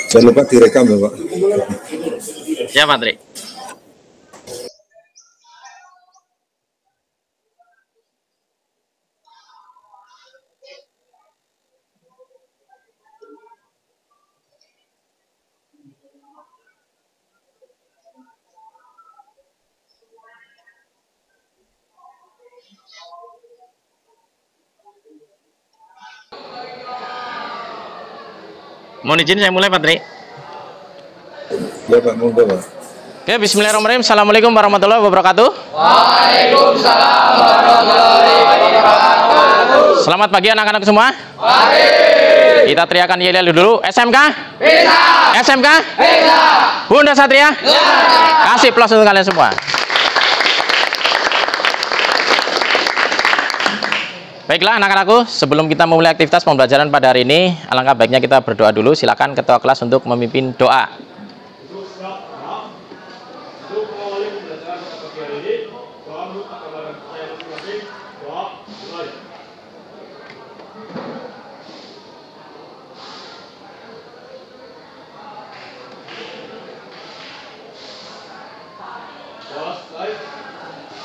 Jangan lupa direkam ya Pak. Ya Pak Tri. Mohon izin saya mulai Pak Tri. Ya Pak, monggo Pak. Oke, bismillahirrahmanirrahim. Assalamualaikum warahmatullahi wabarakatuh. Waalaikumsalam warahmatullahi wabarakatuh. Selamat pagi anak-anak semua. Pagi. Kita teriakan yel-yel dulu. SMK? Bisa. SMK? Bisa. Bunda Satria? Bisa. Kasih plus untuk kalian semua. Baiklah anak-anakku, sebelum kita memulai aktivitas pembelajaran pada hari ini, alangkah baiknya kita berdoa dulu. Silakan ketua kelas untuk memimpin doa.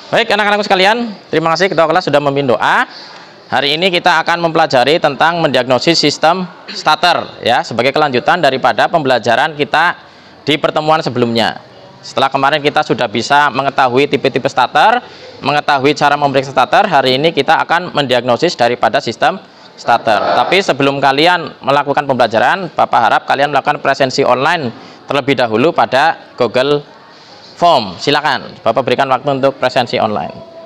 Baik anak-anakku sekalian, terima kasih ketua kelas sudah memimpin doa. Hari ini kita akan mempelajari tentang mendiagnosis sistem starter ya, sebagai kelanjutan daripada pembelajaran kita di pertemuan sebelumnya. Setelah kemarin kita sudah bisa mengetahui tipe-tipe starter, mengetahui cara memeriksa starter, hari ini kita akan mendiagnosis daripada sistem starter. Tapi sebelum kalian melakukan pembelajaran, Bapak harap kalian melakukan presensi online terlebih dahulu pada Google Form. Silakan, Bapak berikan waktu untuk presensi online.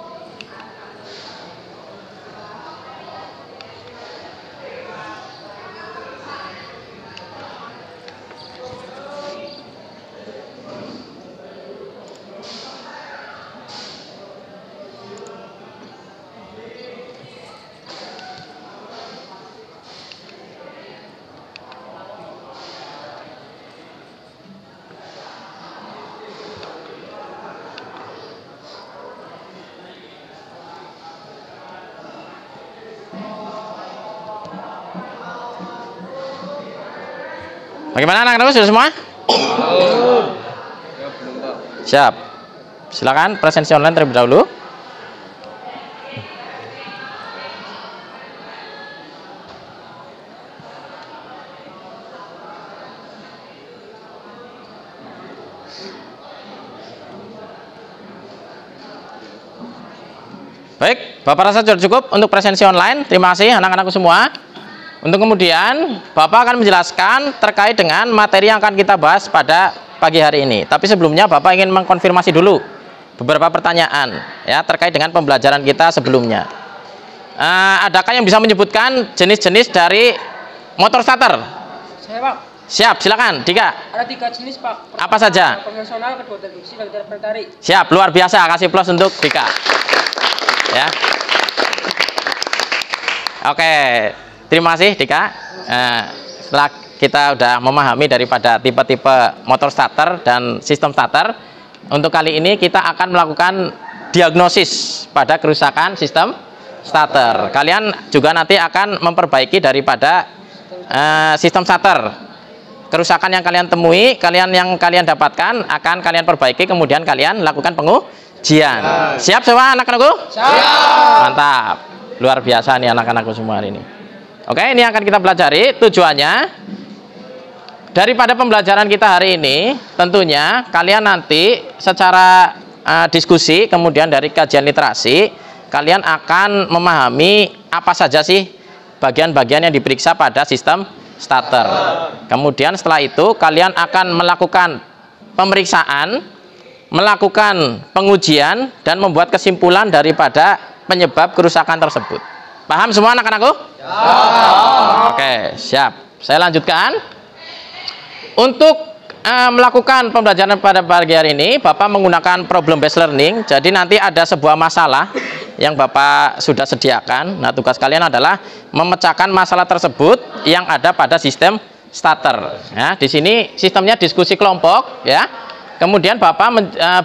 Bagaimana anak-anak sudah semua? Siap. Silakan presensi online terlebih dahulu. Baik, Bapak rasa sudah cukup untuk presensi online. Terima kasih anak-anakku semua. Untuk kemudian Bapak akan menjelaskan terkait dengan materi yang akan kita bahas pada pagi hari ini. Tapi sebelumnya Bapak ingin mengkonfirmasi dulu beberapa pertanyaan ya terkait dengan pembelajaran kita sebelumnya. Adakah yang bisa menyebutkan jenis-jenis dari motor starter? Saya Pak. Siap, silakan Dika. Ada 3 jenis Pak. Apa saja? Konvensional, kedua induksi, dan tertarik. Siap, luar biasa. Kasih plus untuk Dika. Ya. Oke. Terima kasih Dika. Setelah kita sudah memahami daripada tipe-tipe motor starter dan sistem starter, untuk kali ini kita akan melakukan diagnosis pada kerusakan sistem starter. Kalian juga nanti akan memperbaiki daripada sistem starter. Kerusakan yang kalian temui, yang kalian dapatkan akan kalian perbaiki, kemudian kalian lakukan pengujian. Siap semua anak-anakku? Siap. Mantap. Luar biasa nih anak-anakku semua hari ini. Oke, ini akan kita pelajari. Tujuannya daripada pembelajaran kita hari ini, tentunya kalian nanti secara diskusi, kemudian dari kajian literasi, kalian akan memahami apa saja sih bagian-bagian yang diperiksa pada sistem starter. Kemudian setelah itu kalian akan melakukan pemeriksaan, melakukan pengujian, dan membuat kesimpulan daripada penyebab kerusakan tersebut. Paham semua anak-anakku? Ya. Oke, siap. Saya lanjutkan. Untuk melakukan pembelajaran pada pagi hari ini, Bapak menggunakan problem based learning. Jadi nanti ada sebuah masalah yang Bapak sudah sediakan. Nah, tugas kalian adalah memecahkan masalah tersebut yang ada pada sistem starter. Ya, di sini sistemnya diskusi kelompok, ya. Kemudian Bapak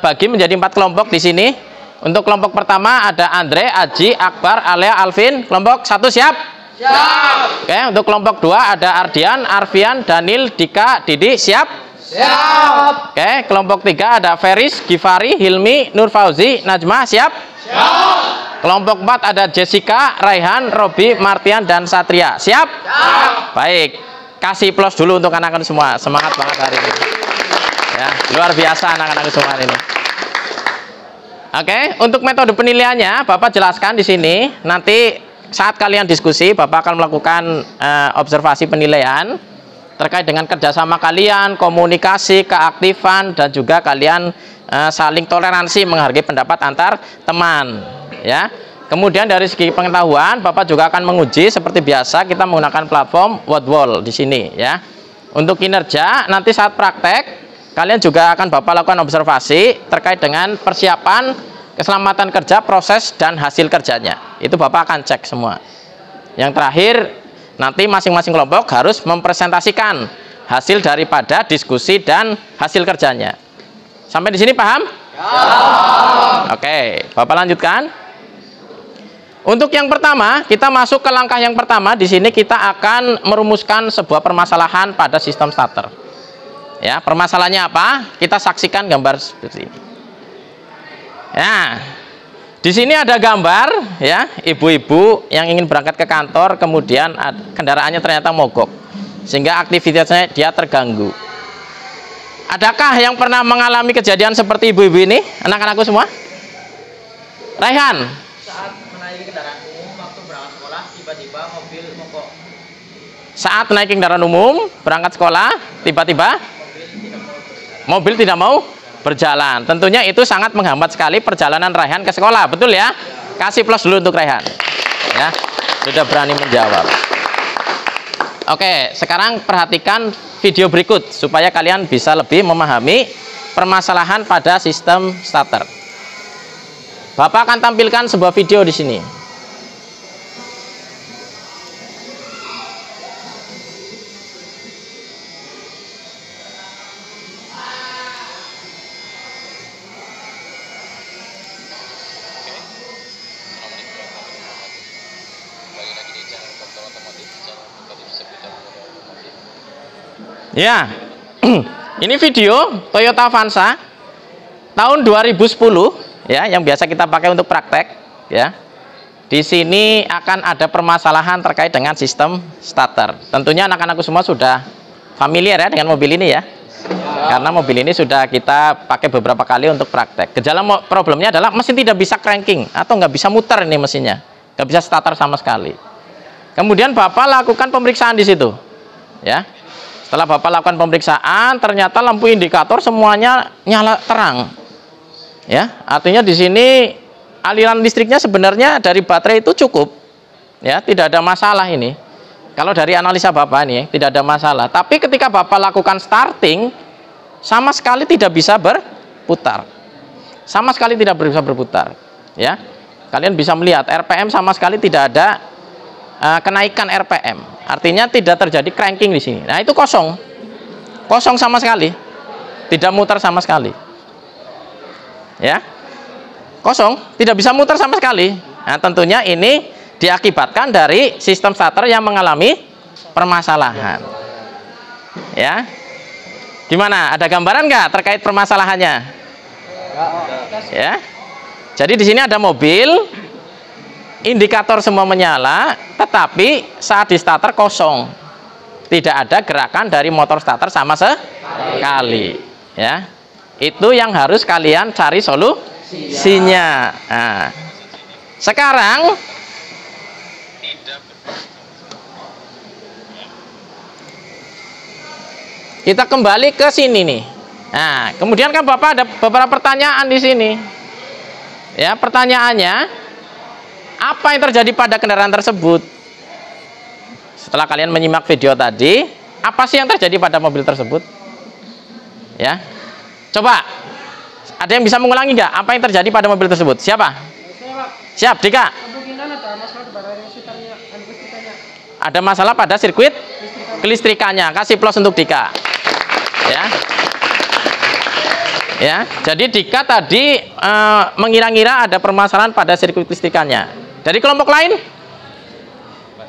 bagi menjadi 4 kelompok di sini. Untuk kelompok pertama ada Andre, Aji, Akbar, Alea, Alvin. Kelompok 1 siap? Siap. Oke, untuk kelompok 2 ada Ardian, Arfian, Danil, Dika, Didi. Siap? Siap. Oke, kelompok 3 ada Feris, Gifari, Hilmi, Nur Fauzi, Najma. Siap? Siap. Kelompok 4 ada Jessica, Raihan, Robi, Martian, dan Satria. Siap? Siap. Baik, kasih plus dulu untuk anak-anak semua. Semangat banget hari ini. Ya, luar biasa anak-anak semua hari ini. Oke, untuk metode penilaiannya Bapak jelaskan di sini. Nanti saat kalian diskusi, Bapak akan melakukan observasi penilaian terkait dengan kerjasama kalian, komunikasi, keaktifan, dan juga kalian saling toleransi menghargai pendapat antar teman. Ya. Kemudian dari segi pengetahuan, Bapak juga akan menguji seperti biasa kita menggunakan platform Wordwall di sini. Ya. Untuk kinerja, nanti saat praktek kalian juga akan Bapak lakukan observasi terkait dengan persiapan, keselamatan kerja, proses, dan hasil kerjanya. Itu Bapak akan cek semua. Yang terakhir, nanti masing-masing kelompok harus mempresentasikan hasil daripada diskusi dan hasil kerjanya. Sampai di sini paham? Ya. Oke, Bapak lanjutkan. Untuk yang pertama, kita masuk ke langkah yang pertama. Di sini kita akan merumuskan sebuah permasalahan pada sistem starter. Ya, permasalahannya apa? Kita saksikan gambar seperti ini. Ya, di sini ada gambar ya, ibu-ibu yang ingin berangkat ke kantor, kemudian kendaraannya ternyata mogok, sehingga aktivitasnya dia terganggu. Adakah yang pernah mengalami kejadian seperti ibu-ibu ini, anak-anakku semua? Raihan. Saat menaiki kendaraan umum waktu berangkat sekolah, tiba-tiba mobil mogok. Saat naik kendaraan umum, berangkat sekolah, tiba-tiba mobil tidak mau berjalan. Tentunya itu sangat menghambat sekali perjalanan Raihan ke sekolah, betul ya? Kasih plus dulu untuk Raihan. Ya, sudah berani menjawab. Oke, sekarang perhatikan video berikut supaya kalian bisa lebih memahami permasalahan pada sistem starter. Bapak akan tampilkan sebuah video di sini. Ya, ini video Toyota Avanza tahun 2010 ya, yang biasa kita pakai untuk praktek ya. Di sini akan ada permasalahan terkait dengan sistem starter. Tentunya anak-anakku semua sudah familiar ya dengan mobil ini ya. Karena mobil ini sudah kita pakai beberapa kali untuk praktek. Gejala problemnya adalah mesin tidak bisa cranking atau nggak bisa muter ini mesinnya, nggak bisa starter sama sekali. Kemudian Bapak lakukan pemeriksaan di situ ya. Setelah Bapak lakukan pemeriksaan, ternyata lampu indikator semuanya nyala terang. Ya, artinya di sini aliran listriknya sebenarnya dari baterai itu cukup. Ya, tidak ada masalah ini. Kalau dari analisa Bapak ini tidak ada masalah. Tapi ketika Bapak lakukan starting, sama sekali tidak bisa berputar. Sama sekali tidak bisa berputar. Ya. Kalian bisa melihat RPM sama sekali tidak ada kenaikan RPM. Artinya tidak terjadi cranking di sini. Nah, itu kosong. Kosong sama sekali. Tidak muter sama sekali. Ya. Kosong, tidak bisa muter sama sekali. Nah, tentunya ini diakibatkan dari sistem starter yang mengalami permasalahan. Ya. Gimana? Ada gambaran nggak terkait permasalahannya? Ya. Jadi di sini ada mobil, indikator semua menyala, tetapi saat di starter kosong, tidak ada gerakan dari motor starter sama sekali. Ya, itu yang harus kalian cari solusinya. Nah, sekarang kita kembali ke sini nih. Nah, kemudian kan Bapak ada beberapa pertanyaan di sini. Ya, pertanyaannya, apa yang terjadi pada kendaraan tersebut? Setelah kalian menyimak video tadi, apa sih yang terjadi pada mobil tersebut? Ya, coba, ada yang bisa mengulangi nggak? Apa yang terjadi pada mobil tersebut? Siapa? Siap, Dika. Ada masalah pada sirkuit kelistrikannya. Kasih plus untuk Dika. Ya. Ya, jadi Dika tadi mengira-ngira ada permasalahan pada sirkuit kelistrikannya. Dari kelompok lain?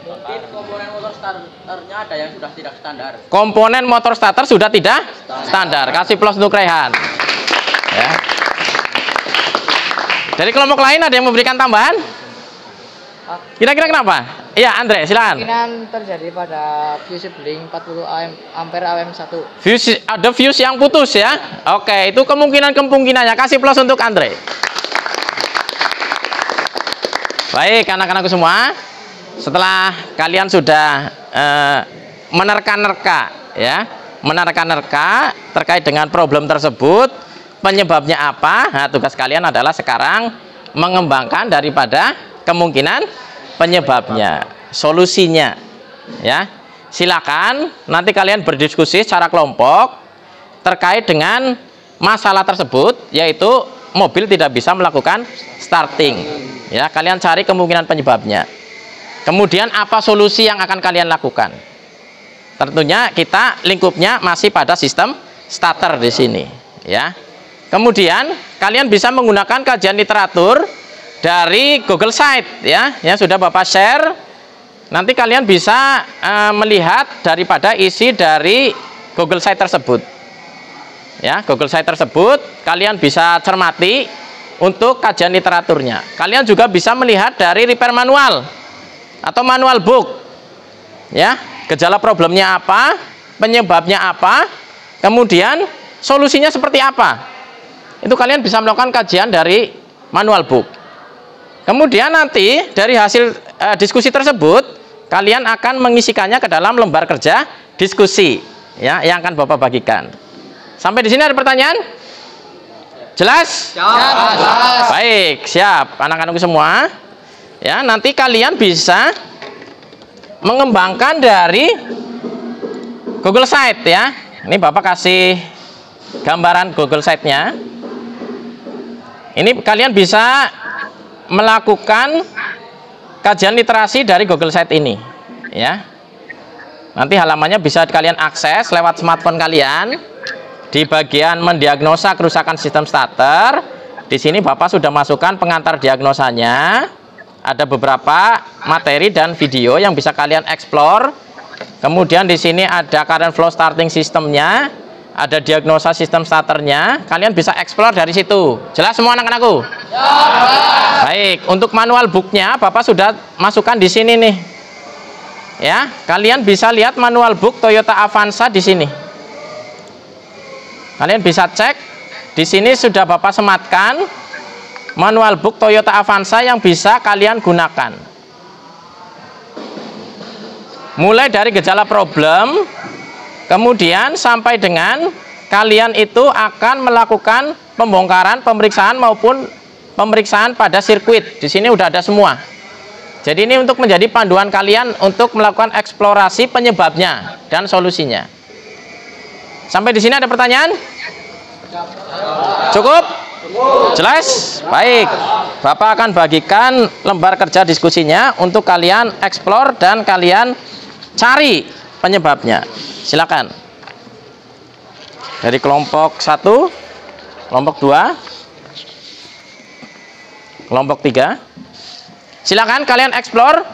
Mungkin komponen motor starternya ada yang sudah tidak standar. Komponen motor starter sudah tidak standar. Kasih plus untuk Rehan. Ya. Dari kelompok lain ada yang memberikan tambahan? Kira-kira kenapa? Iya, Andre, silakan. Kemungkinan terjadi pada fuse blink 40 ampere AM1. Fuse, ada fuse yang putus ya. Oke, itu kemungkinannya. Kasih plus untuk Andre. Baik, anak-anakku semua. Setelah kalian sudah menerka-nerka ya, menerka-nerka terkait dengan problem tersebut, penyebabnya apa? Nah, tugas kalian adalah sekarang mengembangkan daripada kemungkinan penyebabnya, solusinya ya. Silakan nanti kalian berdiskusi secara kelompok terkait dengan masalah tersebut, yaitu mobil tidak bisa melakukan starting ya. Kalian cari kemungkinan penyebabnya, kemudian apa solusi yang akan kalian lakukan. Tentunya kita lingkupnya masih pada sistem starter di sini ya. Kemudian kalian bisa menggunakan kajian literatur dari Google Site ya, yang sudah Bapak share. Nanti kalian bisa melihat daripada isi dari Google Site tersebut ya. Google Site tersebut kalian bisa cermati untuk kajian literaturnya. Kalian juga bisa melihat dari repair manual atau manual book ya, gejala problemnya apa, penyebabnya apa, kemudian solusinya seperti apa. Itu kalian bisa melakukan kajian dari manual book. Kemudian nanti dari hasil diskusi tersebut kalian akan mengisikannya ke dalam lembar kerja diskusi ya, yang akan Bapak bagikan. Sampai di sini ada pertanyaan? Jelas? Jelas. Baik, siap anak-anakku semua. Ya, nanti kalian bisa mengembangkan dari Google Site ya. Ini Bapak kasih gambaran Google Site-nya. Ini kalian bisa melakukan kajian literasi dari Google Site ini ya. Nanti halamannya bisa kalian akses lewat smartphone kalian. Di bagian mendiagnosa kerusakan sistem starter, di sini Bapak sudah masukkan pengantar diagnosanya. Ada beberapa materi dan video yang bisa kalian explore. Kemudian di sini ada current flow starting sistemnya, ada diagnosa sistem starternya. Kalian bisa explore dari situ. Jelas semua anak-anakku? Ya. Baik, untuk manual booknya Bapak sudah masukkan di sini nih. Ya, kalian bisa lihat manual book Toyota Avanza di sini. Kalian bisa cek di sini sudah Bapak sematkan manual book Toyota Avanza yang bisa kalian gunakan. Mulai dari gejala problem, kemudian sampai dengan kalian itu akan melakukan pembongkaran, pemeriksaan maupun pemeriksaan pada sirkuit. Di sini udah ada semua. Jadi ini untuk menjadi panduan kalian untuk melakukan eksplorasi penyebabnya dan solusinya. Sampai di sini ada pertanyaan? Cukup? Jelas? Baik. Bapak akan bagikan lembar kerja diskusinya untuk kalian eksplor dan kalian cari penyebabnya. Silakan. Dari kelompok 1, kelompok 2, kelompok 3. Silakan kalian eksplor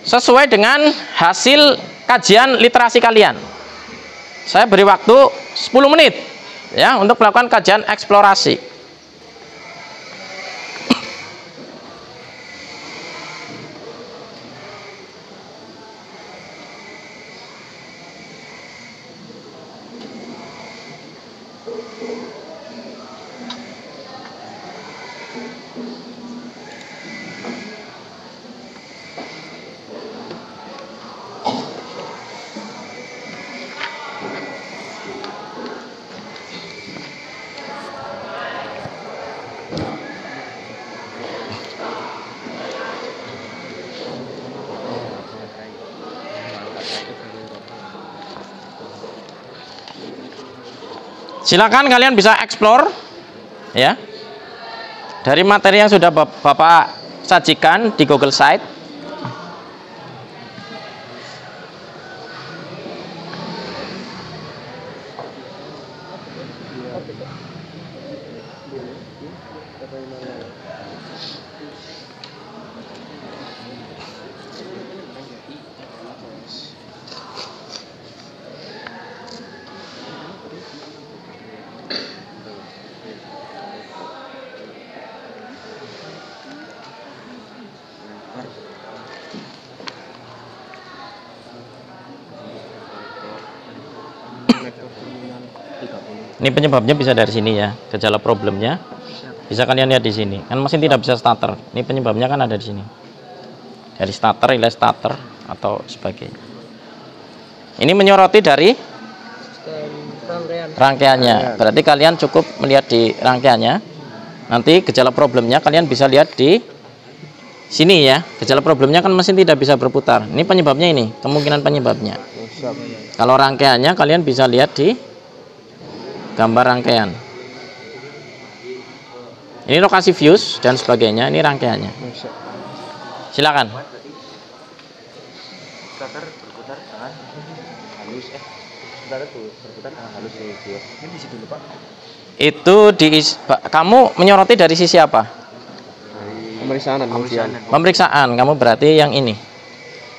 sesuai dengan hasil kajian literasi kalian. Saya beri waktu 10 menit ya untuk melakukan kajian eksplorasi. Silakan kalian bisa explore ya dari materi yang sudah Bapak sajikan di Google Site. Ini penyebabnya bisa dari sini ya, gejala problemnya. Bisa kalian lihat di sini. Kan mesin tidak bisa starter. Ini penyebabnya kan ada di sini. Dari starter, relay starter atau sebagainya. Ini menyoroti dari rangkaiannya. Berarti kalian cukup melihat di rangkaiannya. Nanti gejala problemnya kalian bisa lihat di sini ya. Gejala problemnya kan mesin tidak bisa berputar. Ini penyebabnya ini, kemungkinan penyebabnya. Kalau rangkaiannya kalian bisa lihat di gambar rangkaian. Ini lokasi fuse dan sebagainya, ini rangkaiannya. Silakan. Starter berputar dengan halus. Starter berputar dengan halus ya. Ini di situ dulu, Pak. Itu kamu menyoroti dari sisi apa? Pemeriksaan. Kamu berarti yang ini.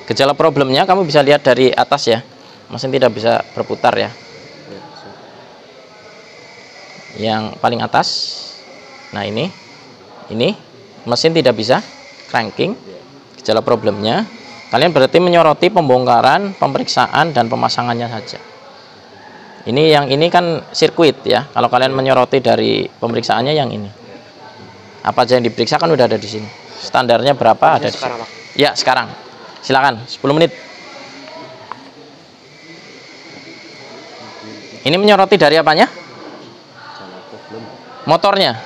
Gejala problemnya kamu bisa lihat dari atas ya. Mesin tidak bisa berputar ya. Yang paling atas. Nah, ini mesin tidak bisa cranking. Gejala problemnya. Kalian berarti menyoroti pembongkaran, pemeriksaan dan pemasangannya saja. Ini yang ini kan sirkuit ya. Kalau kalian menyoroti dari pemeriksaannya yang ini. Apa aja yang diperiksa kan udah ada di sini. Standarnya berapa ada di sini. Ya, sekarang. Silakan, 10 menit. Ini menyoroti dari apanya? Motornya.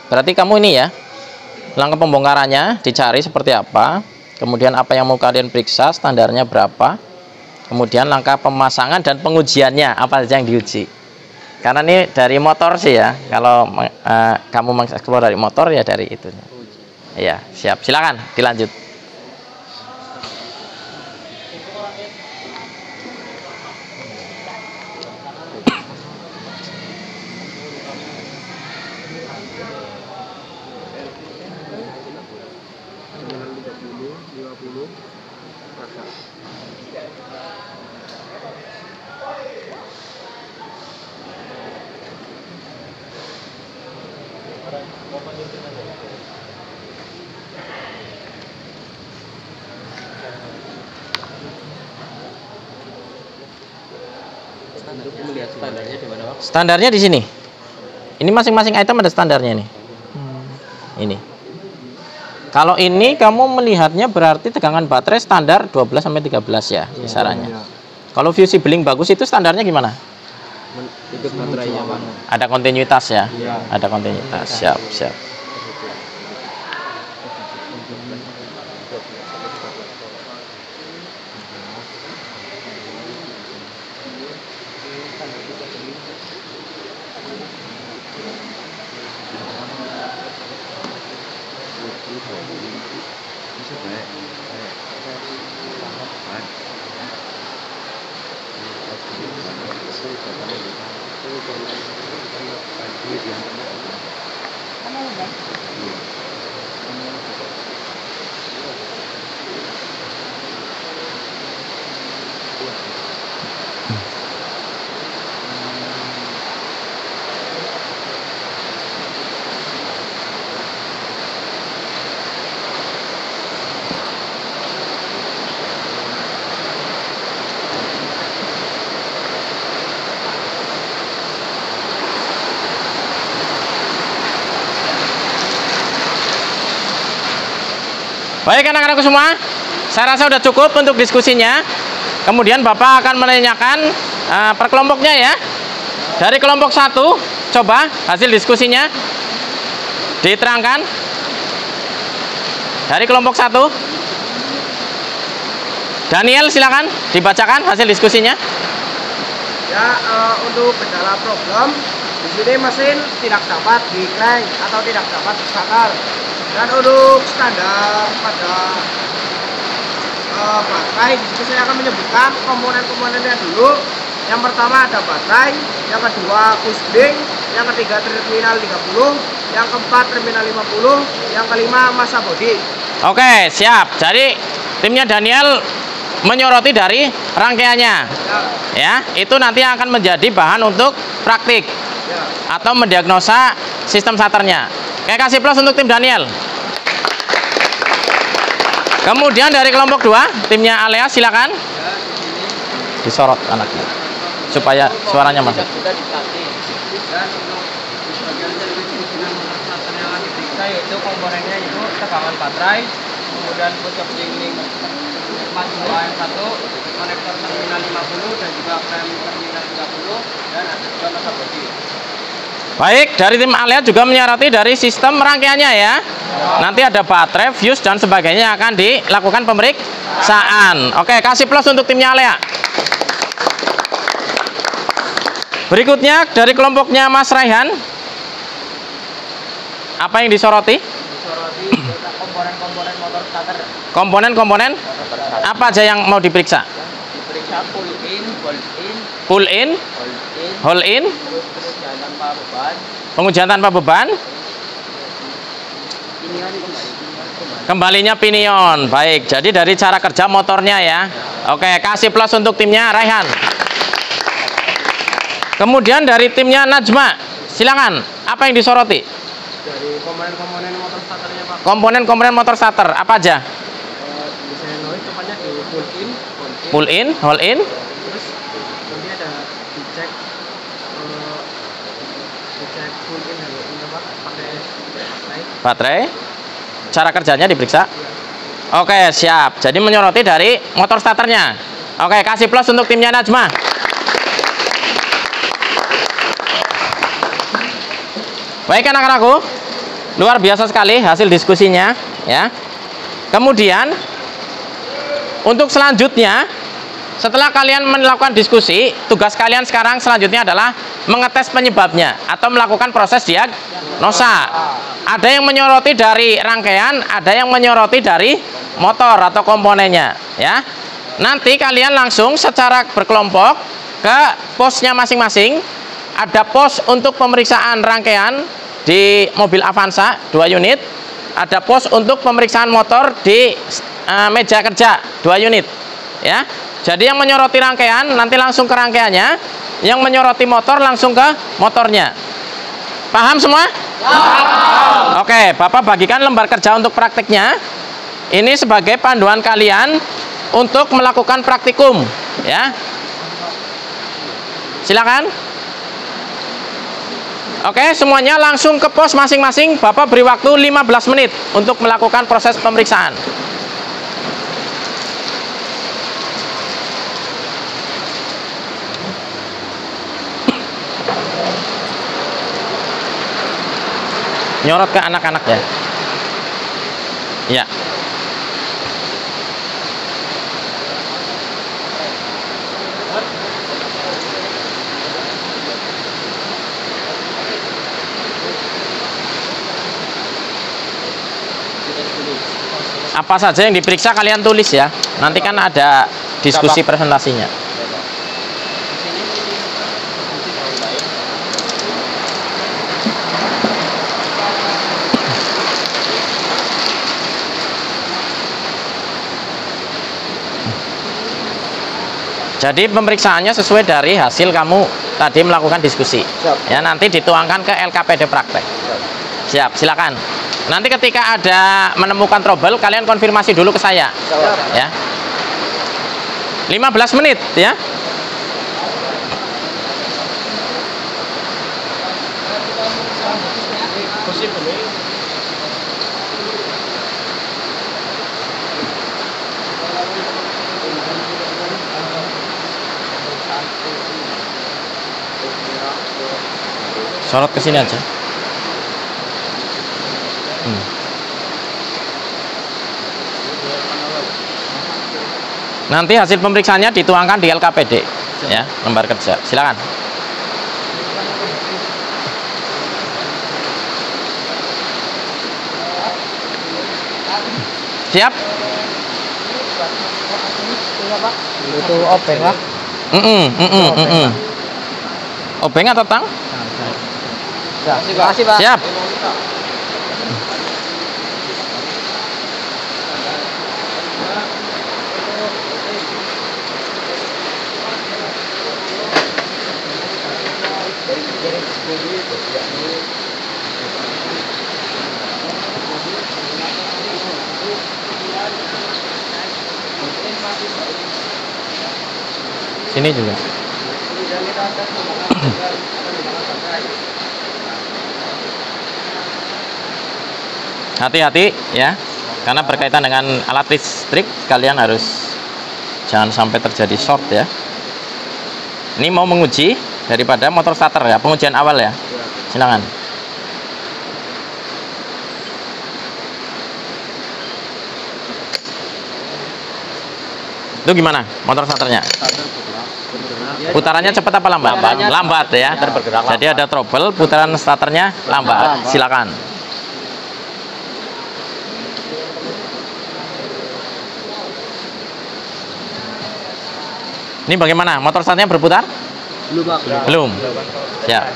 Berarti kamu ini ya. Langkah pembongkarannya dicari seperti apa. Kemudian apa yang mau kalian periksa, standarnya berapa. Kemudian langkah pemasangan dan pengujiannya apa saja yang diuji. Karena ini dari motor sih ya. Kalau kamu mengeksplor dari motor ya dari itu. Iya, siap. Silakan dilanjut. Standarnya di sini. Ini masing-masing item ada standarnya nih. Ini. Kalau ini kamu melihatnya berarti tegangan baterai standar 12 sampai 13 ya kisarannya. Kalau fusibling bagus itu standarnya gimana? Ikut baterainya, Pak. Ada kontinuitas ya? Ada kontinuitas. Siap, siap. Baik anak-anakku semua, saya rasa sudah cukup untuk diskusinya. Kemudian Bapak akan menanyakan per kelompoknya ya. Dari kelompok 1, coba hasil diskusinya diterangkan. Dari kelompok 1, Daniel silakan dibacakan hasil diskusinya. Ya, untuk kendala problem di sini mesin tidak dapat di crank atau tidak dapat di starter. Dan untuk standar pada baterai, di sini saya akan menyebutkan komponen-komponennya dulu. Yang pertama ada baterai, yang kedua fusibling, yang ketiga terminal 30, yang keempat terminal 50, yang kelima massa bodi. Oke, siap. Jadi timnya Daniel menyoroti dari rangkaiannya. Ya, itu nanti akan menjadi bahan untuk praktik atau mendiagnosa sistem starternya. Oke, kasih plus untuk tim Daniel. Kemudian dari kelompok 2, timnya Alea silakan. Disorot anaknya. supaya suaranya masuk. Sudah dilatih. Dan untuk bagian servis dengan motor starter yang akan diperiksa yaitu komponennya itu tegangan baterai, kemudian push link 42 AM1, konektor terminal 50 dan juga frame terminal 30, dan ada juga masa bodi. Baik, dari tim Alia juga menyoroti dari sistem rangkaiannya ya. Nanti ada baterai, fuse dan sebagainya yang akan dilakukan pemeriksaan. Oke, kasih plus untuk timnya Alia. Berikutnya dari kelompoknya Mas Raihan, apa yang disoroti? Disoroti komponen-komponen motor starter. Komponen-komponen apa aja yang mau diperiksa? Diperiksa pull in, Pull in, hold in, terus pengujian tanpa beban, pengujian tanpa beban, pinion kembali. kembalinya pinion. Baik, jadi dari cara kerja motornya ya. Oke, kasih plus untuk timnya Raihan. Kemudian dari timnya Najma, silakan. Apa yang disoroti? Dari komponen-komponen motor starternya Pak. Komponen-komponen motor starter apa aja? Biasanya noise tepatnya di Pull in, hold in, terus nanti ada dicek full in dan ini Pak pakai baterai. Cara kerjanya diperiksa. Oke, siap. Jadi menyoroti dari motor starternya. Oke, kasih plus untuk timnya Najma. Baik anak-anakku, luar biasa sekali hasil diskusinya ya. Kemudian untuk selanjutnya, setelah kalian melakukan diskusi, tugas kalian sekarang selanjutnya adalah mengetes penyebabnya atau melakukan proses diagnosa. Ada yang menyoroti dari rangkaian, ada yang menyoroti dari motor atau komponennya ya. Nanti kalian langsung secara berkelompok ke posnya masing-masing. Ada pos untuk pemeriksaan rangkaian di mobil Avanza 2 unit, ada pos untuk pemeriksaan motor di meja kerja 2 unit ya. Jadi yang menyoroti rangkaian nanti langsung ke rangkaiannya, yang menyoroti motor langsung ke motornya. Paham semua? Paham. Oke, Bapak bagikan lembar kerja untuk praktiknya. Ini sebagai panduan kalian untuk melakukan praktikum ya. Silakan. Oke, semuanya langsung ke pos masing-masing. Bapak beri waktu 15 menit untuk melakukan proses pemeriksaan. Nyorot ke anak-anak ya. Ya. Apa saja yang diperiksa kalian tulis ya. Nanti kan ada diskusi presentasinya. Jadi pemeriksaannya sesuai dari hasil kamu tadi melakukan diskusi. Ya, nanti dituangkan ke LKPD praktek. Siap, silakan. Nanti ketika ada menemukan trouble, kalian konfirmasi dulu ke saya. Ya. 15 menit ya. Sorot ke sini aja. Nanti hasil pemeriksaannya dituangkan di LKPD ya, lembar kerja. Silakan. Siap? Itu obeng lah. Obeng atau tang? Terima kasih Pak. Siap. Sini juga. hati-hati ya, karena berkaitan dengan alat listrik, kalian harus jangan sampai terjadi short ya. Ini mau menguji daripada motor starter ya, pengujian awal ya. Silakan. Itu gimana motor starternya? Putarannya cepat apa lambat? Lambat ya. Jadi ada trouble, putaran starternya lambat. Silakan. Ini bagaimana? Motor startnya berputar? Belum, Pak. Belum. Ya.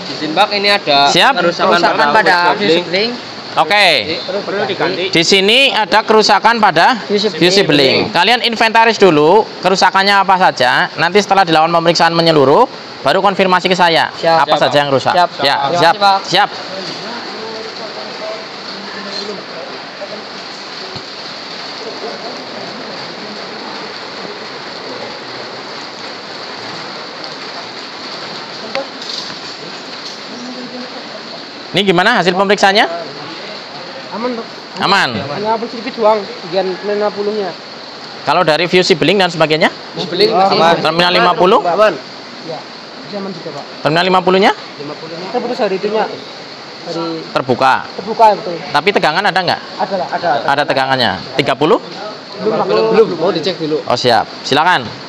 Izin Bak, ini ada Siap. kerusakan pada fuse bling. Oke. Perlu diganti. Di sini ada kerusakan pada fuse bling. Kalian inventaris dulu kerusakannya apa saja. Nanti setelah dilakukan pemeriksaan menyeluruh, baru konfirmasi ke saya Siap. apa saja yang rusak. Siap. Ya, Terima siap. kasih, Pak. Siap. Ini gimana hasil pemeriksaannya? Aman, Dok. Aman. Hanya sedikit doang, bagian 60-nya. Kalau dari fuse bling dan sebagainya? Bling aman. Terminal 50? Aman. Ya, bisa aman juga, Pak. Terminal 50-nya? 50-nya. Terputus dari itunya. Dari Terbuka. terbuka ya, betul. Tapi tegangan ada nggak? Ada lah, ada. Ada tegangannya. 30? Belum, Pak. Belum, mau dicek dulu. Oh siap. Silakan.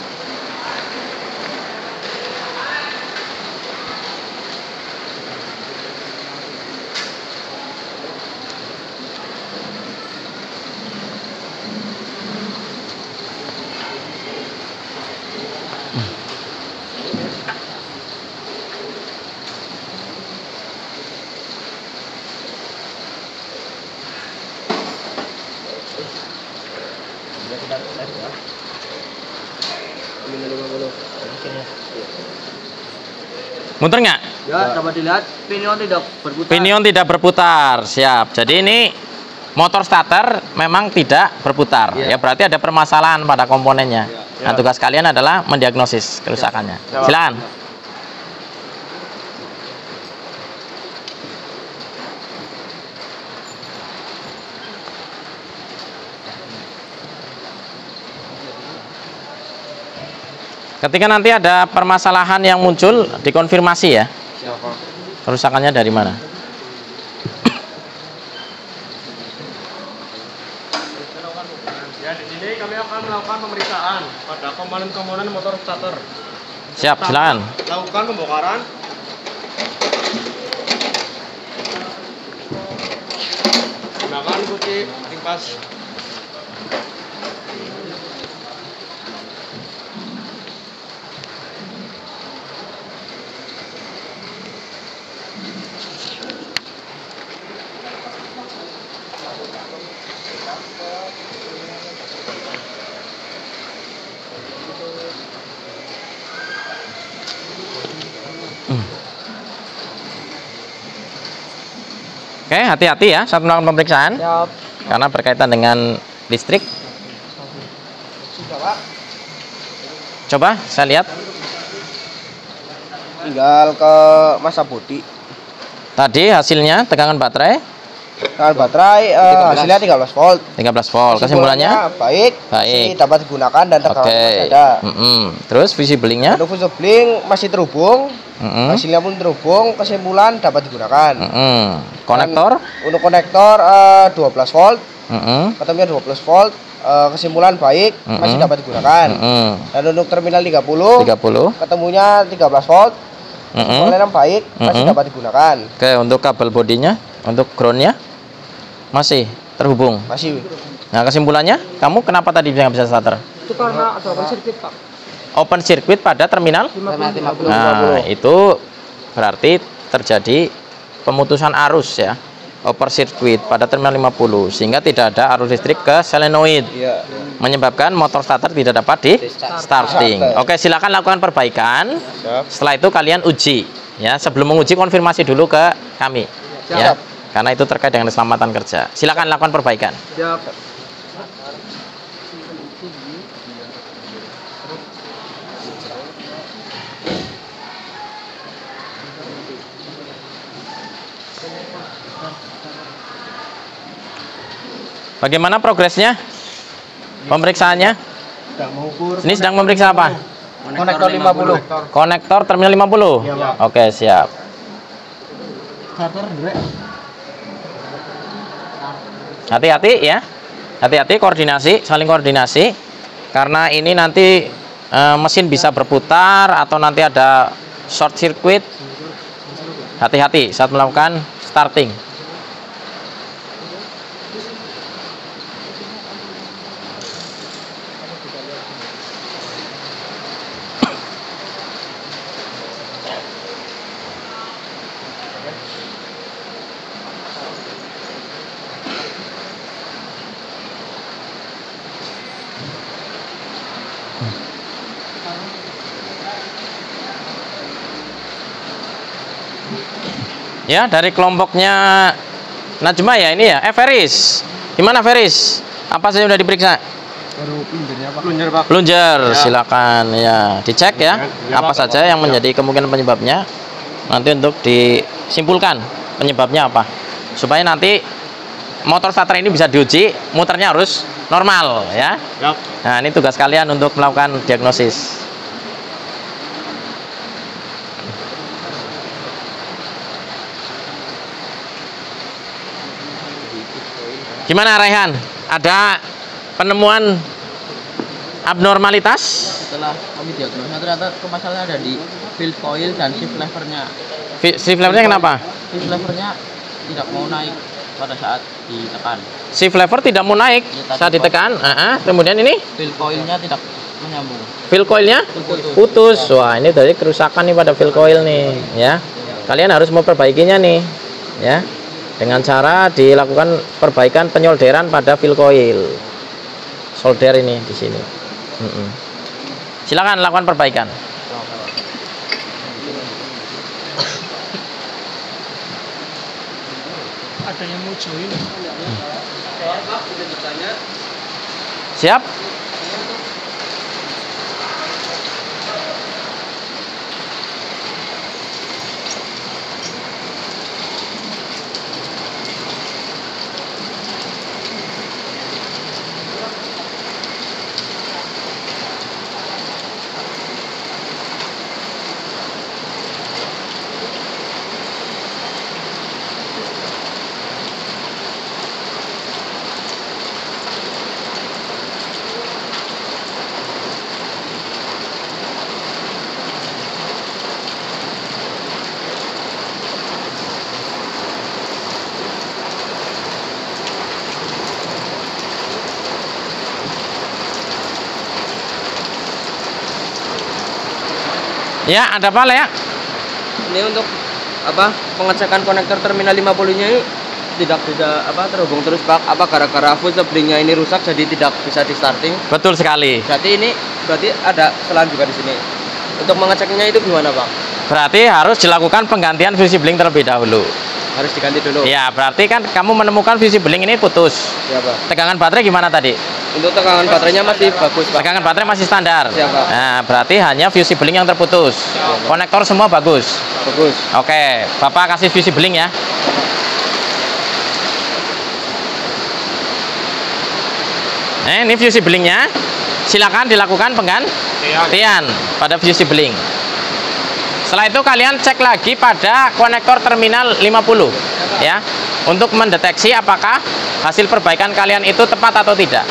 Muter nggak? Ya, dapat dilihat pinion tidak berputar. Pinion tidak berputar. Siap. Jadi ini motor starter memang tidak berputar. Ya berarti ada permasalahan pada komponennya. Nah, tugas kalian adalah mendiagnosis kerusakannya. Silakan. Ketika nanti ada permasalahan yang muncul, dikonfirmasi ya. Kerusakannya dari mana? Ya, di sini kami akan melakukan pemeriksaan pada komponen-komponen motor starter. Siap, silakan. Lakukan pembongkaran. Gunakan kunci ringkas. Oke, hati-hati ya saat melakukan pemeriksaan. Siap. Karena berkaitan dengan listrik. Sudah, Pak. Coba saya lihat. Tinggal ke masa bodi. Tadi hasilnya tegangan baterai Tegangan baterai hasilnya 13 volt. 13 volt. Kesimpulannya baik. baik. Masih dapat digunakan dan tegangan Oke. masih ada. Terus visi belinya? Untuk fuse bling masih terhubung. Hasilnya pun terhubung, kesimpulan dapat digunakan. Konektor? Dan untuk konektor 12 volt, ketemunya 12 volt, kesimpulan baik, masih dapat digunakan. Dan untuk terminal 30, ketemunya 13 volt, kesimpulannya baik, masih dapat digunakan. Oke, untuk kabel bodinya, untuk groundnya masih terhubung. Masih. Nah, kesimpulannya, kamu kenapa tadi nggak bisa starter? Itu karena ada open circuit, Pak. Open circuit pada terminal? 50. Nah, itu berarti terjadi pemutusan arus ya, open circuit pada terminal 50, sehingga tidak ada arus listrik ke solenoid, menyebabkan motor starter tidak dapat di starting. Oke, silakan lakukan perbaikan. Setelah itu kalian uji ya, sebelum menguji konfirmasi dulu ke kami ya, karena itu terkait dengan keselamatan kerja. Silakan lakukan perbaikan. Siap. Bagaimana progresnya? Pemeriksaannya? Ini sedang memeriksa apa? Konektor 50. Konektor terminal 50? Iya, Pak. Oke, siap. Hati-hati ya. Hati-hati, koordinasi, saling koordinasi. Karena ini nanti mesin bisa berputar atau nanti ada short circuit. Hati-hati saat melakukan starting. Ya, dari kelompoknya Najma ya ini ya. Feris. Gimana Feris? Apa saja sudah diperiksa? Baru plunjernya Pak. Plunger Pak. Plunger, silakan ya. Dicek ya. Apa saja yang menjadi kemungkinan penyebabnya. Nanti untuk disimpulkan penyebabnya apa. Supaya nanti motor starter ini bisa diuji, muternya harus normal ya. Nah, ini tugas kalian untuk melakukan diagnosis. Gimana Raihan? Ada penemuan abnormalitas? Setelah kami diagnosa ternyata masalahnya ada di fill coil dan shift levernya. Shift levernya kenapa? Shift levernya tidak mau naik pada saat ditekan. Shift lever tidak mau naik saat ditekan. Kemudian ini Fill coilnya tidak menyambung. fill coilnya putus. Wah, ini dari kerusakan nih pada fill coil nih ya. Kalian harus memperbaikinya nih ya. Dengan cara dilakukan perbaikan penyolderan pada fill coil. Solder ini di sini. Silakan lakukan perbaikan. Ada yang mau join. Siap? Ya, ada apa ya? Ini untuk apa? Pengecekan konektor terminal 50-nya ini tidak terhubung terus Pak. Apa gara-gara full seblingnya ini rusak jadi tidak bisa di starting? Betul sekali. Berarti ada kesalahan juga di sini. Untuk mengeceknya itu gimana Pak? Berarti harus dilakukan penggantian fuse bling terlebih dahulu. Harus diganti dulu. Ya, berarti kan kamu menemukan fuse bling ini putus. Ya Pak. Tegangan baterai gimana tadi? Untuk tegangan baterainya masih bagus Pak. Tegangan baterai masih standar. Siap, Pak. Nah, berarti hanya fuse bling yang terputus. Konektor semua bagus. Bagus. Oke, Bapak kasih fuse bling ya. Nah, ini fuse blingnya. Silakan dilakukan penggantian pada fuse bling. Setelah itu kalian cek lagi pada konektor terminal 50 ya, untuk mendeteksi apakah hasil perbaikan kalian itu tepat atau tidak.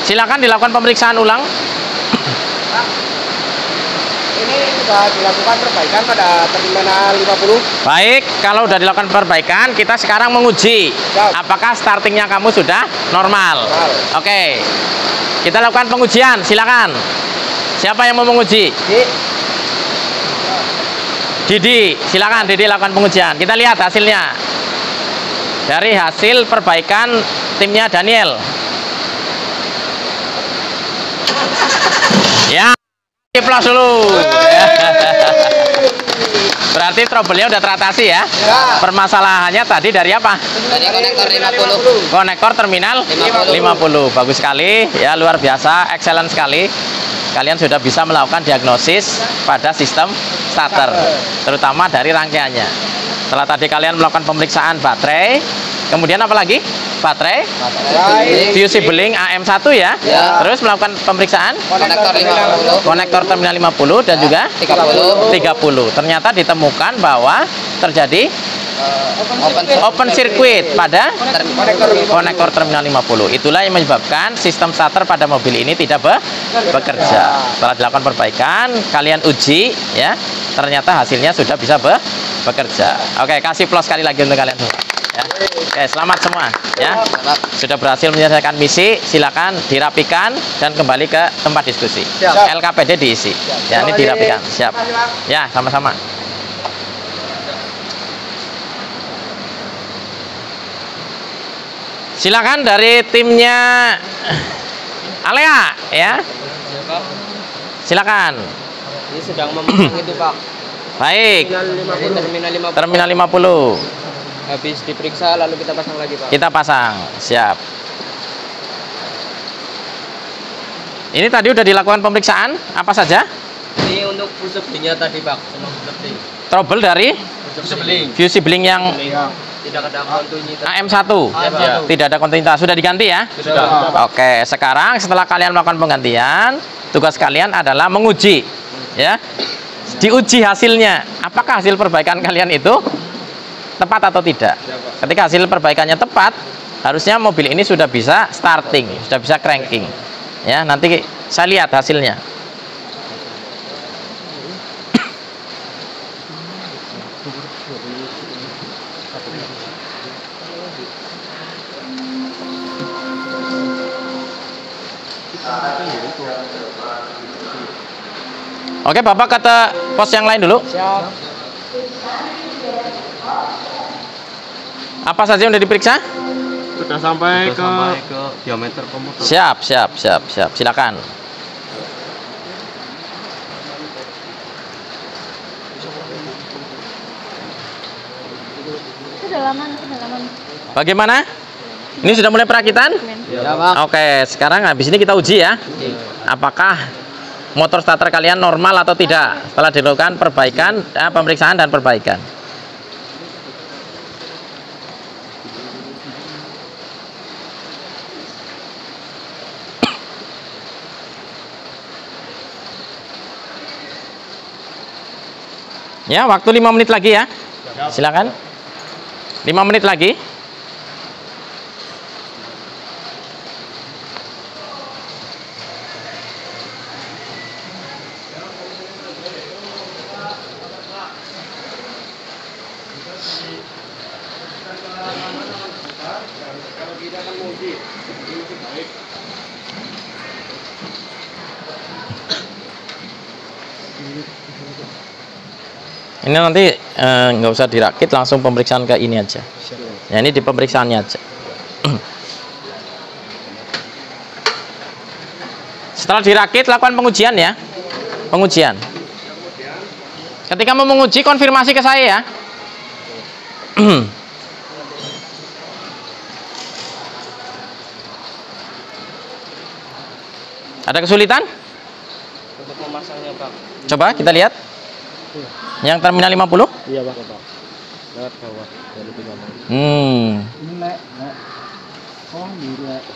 Silakan dilakukan pemeriksaan ulang. Ini sudah dilakukan perbaikan pada terminal 50. Baik, kalau sudah dilakukan perbaikan, kita sekarang menguji apakah startingnya kamu sudah normal. Oke, kita lakukan pengujian. Silakan. Siapa yang mau menguji? Didi, silakan Didi lakukan pengujian. Kita lihat hasilnya. Dari hasil perbaikan timnya Daniel. Ya, plus dulu. Berarti trouble-nya udah teratasi ya? Permasalahannya tadi dari apa? Dari konektor 50. Konektor terminal 50. Bagus sekali ya, luar biasa, excellent sekali. Kalian sudah bisa melakukan diagnosis pada sistem starter, terutama dari rangkaiannya. Setelah tadi kalian melakukan pemeriksaan baterai, kemudian apa lagi? Baterai, fusible AM1 ya. Terus melakukan pemeriksaan konektor terminal 50 dan juga 30. Ternyata ditemukan bahwa terjadi open circuit pada konektor terminal 50. Itulah yang menyebabkan sistem starter pada mobil ini tidak bekerja. Setelah dilakukan perbaikan, kalian uji ya, ternyata hasilnya sudah bisa bekerja. Oke, kasih plus sekali lagi untuk kalian semua ya. Oke, selamat semua ya. Sudah berhasil menyelesaikan misi, silakan dirapikan dan kembali ke tempat diskusi. LKPD diisi. Ya, ini dirapikan. Siap. Ya, sama-sama. Silakan dari timnya Alea ya. Silakan. Ini sedang memasang itu, Pak. Baik. Terminal 50. Terminal 50. Habis diperiksa lalu kita pasang lagi, Pak. Kita pasang. Siap. Ini tadi udah dilakukan pemeriksaan apa saja? Ini untuk fusible-nya tadi, Pak. Sama fusible. Trouble dari fusible yang Tidak ada kontinuitas. AM1. Tidak ada kontinuitas. Sudah diganti ya? Sudah. Oke, sekarang setelah kalian melakukan penggantian, tugas kalian adalah menguji ya. Diuji hasilnya. Apakah hasil perbaikan kalian itu tepat atau tidak? Ketika hasil perbaikannya tepat, harusnya mobil ini sudah bisa starting, sudah bisa cranking. Ya, nanti saya lihat hasilnya. Oke, Bapak kata pos yang lain dulu. Siap. Apa saja yang sudah diperiksa? Sudah sampai ke diameter komuter. Siap. Silakan. Kedalaman. Bagaimana? Ini sudah mulai perakitan? Ya, Pak. Oke, sekarang habis ini kita uji ya. Apakah motor starter kalian normal atau tidak setelah dilakukan perbaikan, pemeriksaan dan perbaikan. Ya, waktu 5 menit lagi ya. Silakan. 5 menit lagi. Ini nanti nggak usah dirakit, langsung pemeriksaan ke ini aja. Ya, ini di pemeriksaannya aja. Setelah dirakit, lakukan pengujian ya. Pengujian. Ketika mau menguji, konfirmasi ke saya ya. Ada kesulitan? Untuk memasangnya, Pak. Coba kita lihat. Yang terminal 50? Iya, Pak. Lewat bawah dari 30.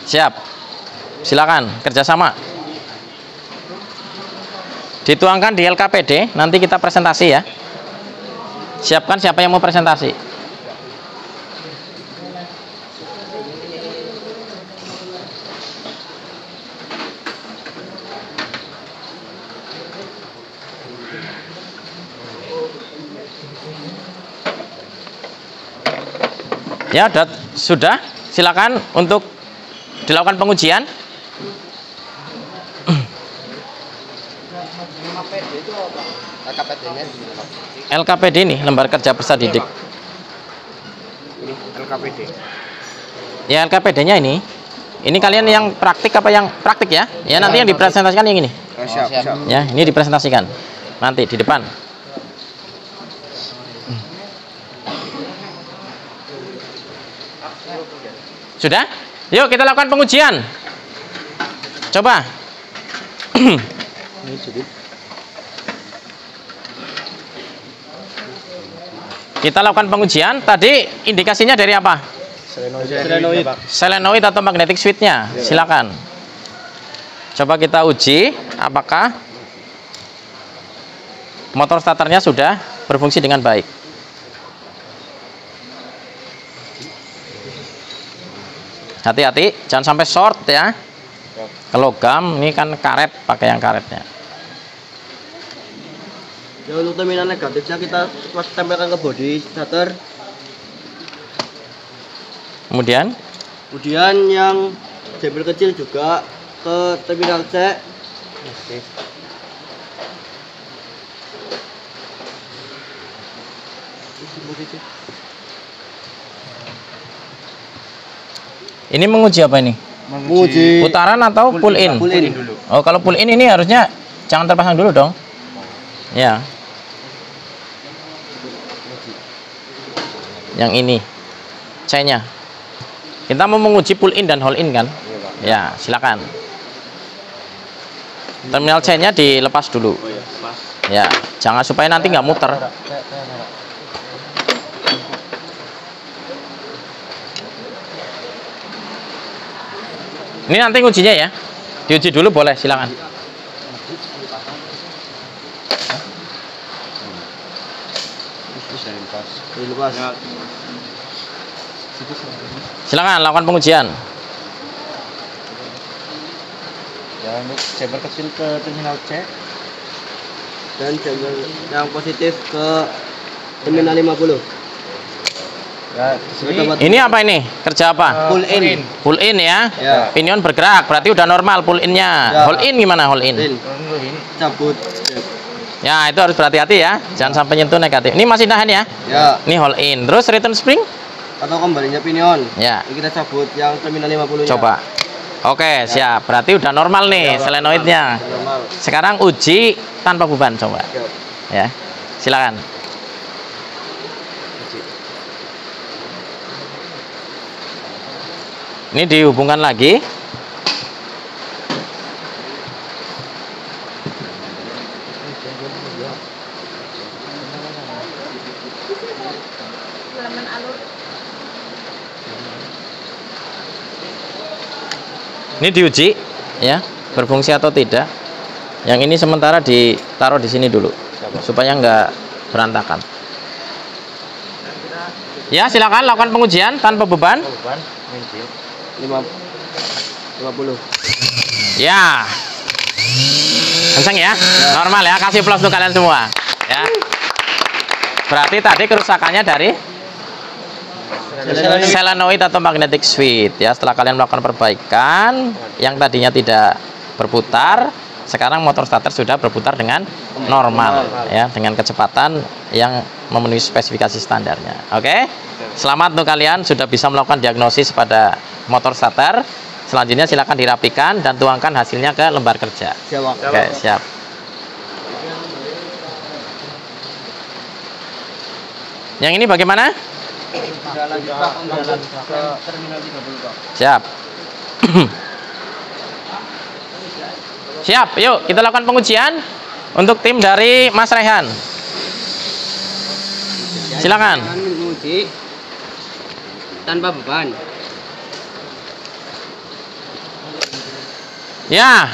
Siap. Silakan kerjasama. Dituangkan di LKPD, nanti kita presentasi ya. Siapkan siapa yang mau presentasi. Ya, sudah. Silakan untuk dilakukan pengujian. LKPD ini lembar kerja peserta didik. Ini LKPD. Ya, LKPD-nya ini. Ini kalian yang praktik apa yang praktik ya? Ya, nanti yang dipresentasikan yang ini. Siap. Ya, ini dipresentasikan. Nanti di depan. Sudah? Yuk kita lakukan pengujian. Coba. Kita lakukan pengujian. Tadi indikasinya dari apa? Selenoid. Selenoid atau magnetic switch-nya. Silakan. Coba kita uji apakah motor starternya sudah berfungsi dengan baik. Hati-hati, jangan sampai short ya. Ke logam, ini kan karet, pakai yang karetnya. Ya, untuk terminal negatifnya kita tempelkan ke body starter. Kemudian Yang jebel kecil juga ke terminal C. ini menguji apa ini? Menguji Putaran atau pull in? Pull in dulu. Oh, kalau pull in ini harusnya jangan terpasang dulu dong. Ya. Yang ini C-nya. Kita mau menguji pull in dan hold in kan? Ya, silakan. Terminal C-nya dilepas dulu. Ya, jangan supaya nanti nggak muter. Ini nanti ujinya ya. Diuji dulu boleh, silakan. Dilepas. Silakan lakukan pengujian. Ya, untuk jebel kecil ke terminal C. Dan jebel yang positif ke terminal 50. Ya, di sini Ini apa ini? Kerja apa? Pull in. Pull in ya. Ya. Pinion bergerak, berarti udah normal pull innya. Ya. Hold in gimana hold in? In. ini Cabut. Ya, itu harus berhati-hati ya. Jangan sampai nyentuh negatif. Ini masih nahan ya. Ya. Ini hold in. Terus return spring? Atau kembalinya pinion. Ya. Ini kita cabut yang terminal 50 nya. Coba. Oke, siap. Berarti udah normal nih selenoidnya. Normal. Sekarang uji tanpa beban coba. Siap. Ya. Silakan. Ini dihubungkan lagi. Ini diuji ya, berfungsi atau tidak. Yang ini sementara ditaruh di sini dulu supaya nggak berantakan. Ya, silakan lakukan pengujian tanpa beban. beban mencil. 50. Ya. Kencang ya? Normal ya, kasih plus untuk kalian semua. Ya. Berarti tadi kerusakannya dari selenoid atau magnetic switch ya. Setelah kalian melakukan perbaikan yang tadinya tidak berputar, sekarang motor starter sudah berputar dengan normal ya, dengan kecepatan yang memenuhi spesifikasi standarnya. Oke. Selamat untuk kalian sudah bisa melakukan diagnosis pada motor starter. Selanjutnya silakan dirapikan dan tuangkan hasilnya ke lembar kerja. Siap. Oke, siap. Yang ini bagaimana? Jalan Pak, jalan ke terminal 30 Pak. Siap. Siap, yuk kita lakukan pengujian untuk tim dari Mas Rehan. Silakan. Jangan menguji tanpa beban. Ya,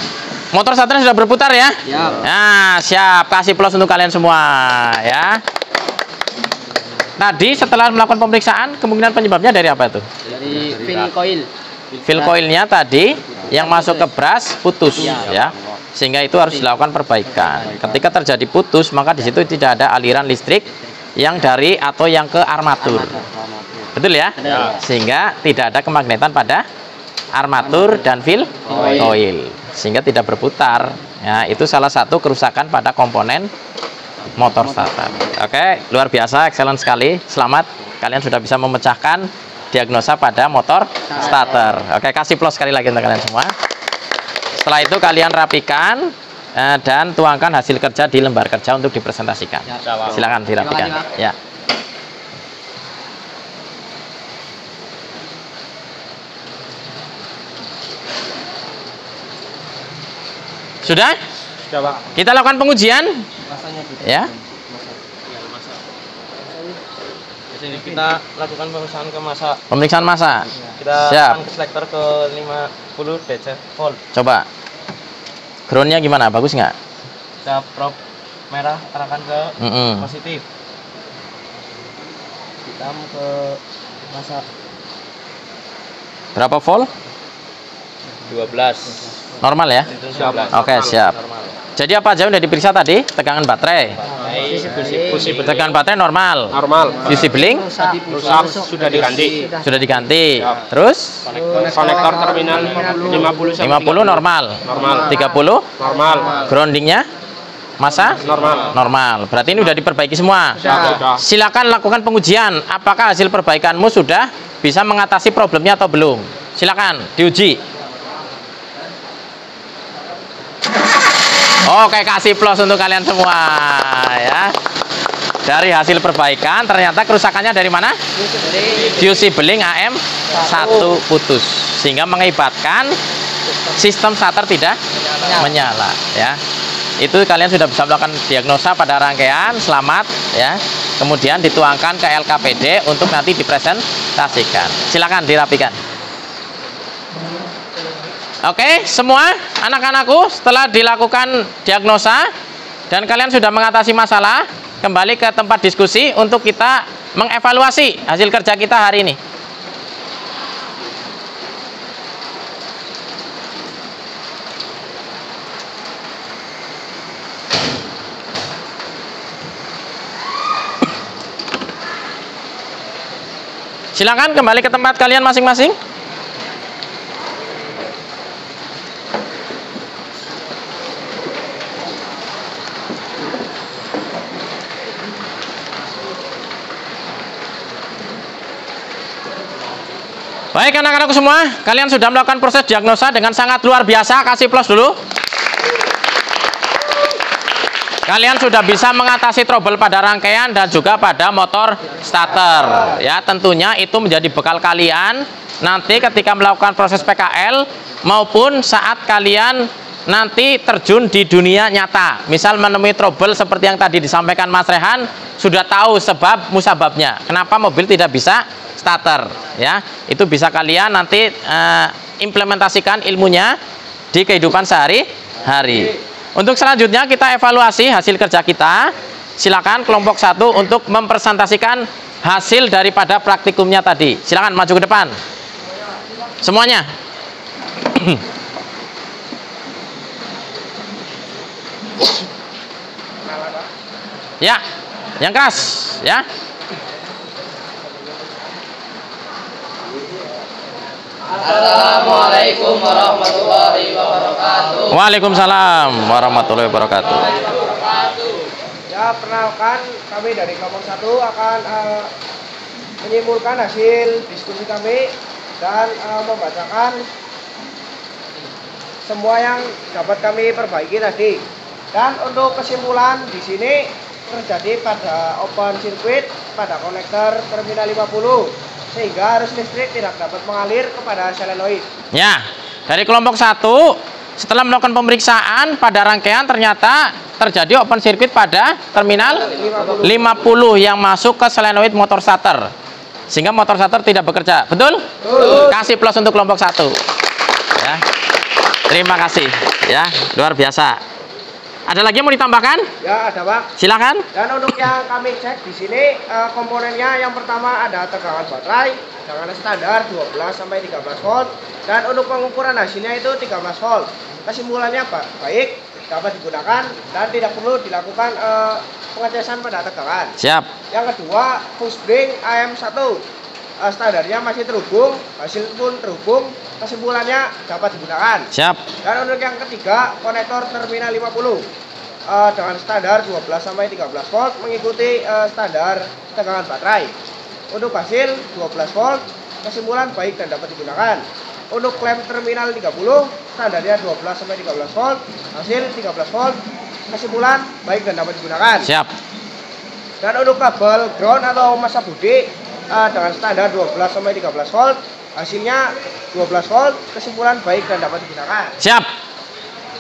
motor starter sudah berputar ya. Siap. Nah, siap. Kasih plus untuk kalian semua ya. Tadi setelah melakukan pemeriksaan, kemungkinan penyebabnya dari apa itu? Dari fill coil. Fill coilnya tadi yang masuk ke brush putus ya, sehingga itu harus dilakukan perbaikan. Ketika terjadi putus, maka di situ tidak ada aliran listrik yang dari atau yang ke armatur, betul ya? Sehingga tidak ada kemagnetan pada armatur dan fill coil, sehingga tidak berputar. Ya, itu salah satu kerusakan pada komponen motor starter. Oke, luar biasa, excellent sekali. Selamat, kalian sudah bisa memecahkan diagnosa pada motor starter. Oke, kasih plus sekali lagi untuk kalian semua. Setelah itu kalian rapikan dan tuangkan hasil kerja di lembar kerja untuk dipresentasikan. Silakan dirapikan. Ya. Sudah? Sudah, Pak. Kita lakukan pengujian. Ya. sini kita lakukan pemeriksaan ke masa. Pemeriksaan massa. Kita Siap. akan ke selektor ke 50 DC volt. Coba. Groundnya gimana? Bagus nggak? Kita probe merah arahkan ke positif. Hitam ke masa Berapa volt? 12. Normal ya? Oke, siap. Jadi apa aja udah diperiksa tadi? Tegangan baterai. Tegangan baterai normal. Fuse beling Rusak sudah diganti. sudah diganti. Terus Konektor terminal 50 50 normal. 30 normal. groundingnya masa normal. Berarti ini udah diperbaiki semua. Sudah. Silakan lakukan pengujian. Apakah hasil perbaikanmu sudah bisa mengatasi problemnya atau belum? Silakan diuji. Oke, kasih plus untuk kalian semua ya. Dari hasil perbaikan ternyata kerusakannya dari mana? Fuse beling AM1 putus sehingga mengakibatkan sistem starter tidak menyala ya. Itu kalian sudah bisa melakukan diagnosa pada rangkaian. Selamat ya. Kemudian dituangkan ke LKPD untuk nanti dipresentasikan. Silakan dirapikan. Oke, semua anak-anakku setelah dilakukan diagnosa dan kalian sudah mengatasi masalah, kembali ke tempat diskusi untuk kita mengevaluasi hasil kerja kita hari ini. Silakan kembali ke tempat kalian masing-masing. Baik anak-anakku semua, kalian sudah melakukan proses diagnosa dengan sangat luar biasa. Kasih plus dulu. Kalian sudah bisa mengatasi trouble pada rangkaian dan juga pada motor starter. Ya, tentunya itu menjadi bekal kalian nanti ketika melakukan proses PKL maupun saat kalian nanti terjun di dunia nyata. Misal menemui trouble seperti yang tadi disampaikan Mas Rehan, sudah tahu sebab musababnya. Kenapa mobil tidak bisa starter ya, itu bisa kalian nanti implementasikan ilmunya di kehidupan sehari-hari. Untuk selanjutnya kita evaluasi hasil kerja kita. Silakan kelompok 1 untuk mempresentasikan hasil daripada praktikumnya tadi. Silakan maju ke depan semuanya. Ya, yang keras ya. Assalamualaikum warahmatullahi wabarakatuh. Waalaikumsalam warahmatullahi wabarakatuh. Ya, perkenalkan kami dari kelompok 1 akan menyimpulkan hasil diskusi kami dan membacakan semua yang dapat kami perbaiki tadi. Dan untuk kesimpulan di sini terjadi pada open circuit pada konektor terminal 50 sehingga arus listrik tidak dapat mengalir kepada solenoid. Ya, dari kelompok 1 setelah melakukan pemeriksaan pada rangkaian ternyata terjadi open circuit pada terminal 50 yang masuk ke solenoid motor starter sehingga motor starter tidak bekerja. Betul? Betul. Kasih plus untuk kelompok 1 ya. Terima kasih ya, luar biasa. Ada lagi yang mau ditambahkan? Ya, ada Pak. Silakan. Dan untuk yang kami cek di sini komponennya yang pertama ada tegangan baterai, tegangan standar 12 sampai 13 volt dan untuk pengukuran hasilnya itu 13 volt. Kesimpulannya baik, dapat digunakan dan tidak perlu dilakukan pengetesan pada tegangan. Siap. Yang kedua, fuse beling AM1. Standarnya masih terhubung, hasil pun terhubung, kesimpulannya dapat digunakan. Siap. Dan untuk yang ketiga, konektor terminal 50 dengan standar 12 sampai 13 volt mengikuti standar tegangan baterai. Untuk hasil 12 volt, kesimpulan baik dan dapat digunakan. Untuk klem terminal 30, standarnya 12 sampai 13 volt, hasil 13 volt, kesimpulan baik dan dapat digunakan. Siap. Dan untuk kabel ground atau massa bodi dengan standar 12 sampai 13 volt, hasilnya 12 volt, kesimpulan baik dan dapat digunakan. Siap.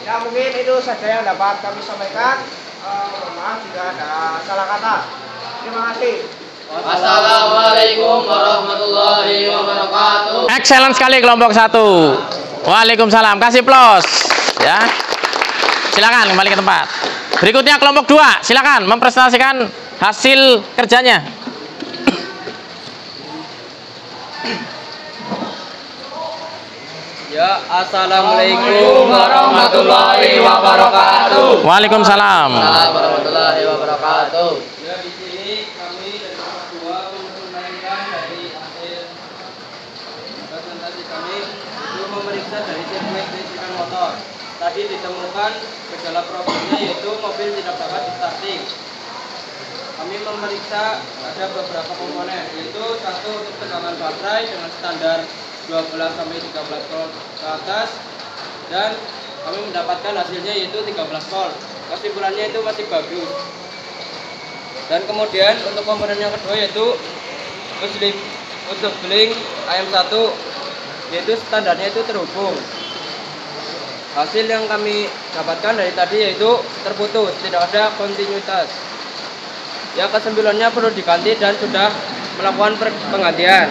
Ya, mungkin itu saja yang dapat kami sampaikan. Mohon maaf jika ada salah kata. Terima kasih. Wassalamualaikum Excellent sekali kelompok 1. Waalaikumsalam. Kasih plus ya. Silakan kembali ke tempat. Berikutnya kelompok 2. Silakan mempresentasikan hasil kerjanya. Ya, assalamualaikum warahmatullahi wabarakatuh. Waalaikumsalam. warahmatullahi wabarakatuh. Ya, di sini kami dari kelompok 2 menunaikan dari hasil presentasi kami itu memeriksa dari sirkuit listrikan motor. Tadi ditemukan gejala problemnya yaitu mobil tidak dapat di-starting. Kami memeriksa ada beberapa komponen, yaitu satu untuk tegangan baterai dengan standar 12 sampai 13 volt ke atas, dan kami mendapatkan hasilnya yaitu 13 volt. Kesimpulannya itu masih bagus. Dan kemudian untuk komponen yang kedua yaitu untuk bling AM1, yaitu standarnya itu terhubung. Hasil yang kami dapatkan dari tadi yaitu terputus, tidak ada kontinuitas. Ya, kesimpulannya perlu diganti dan sudah melakukan penggantian.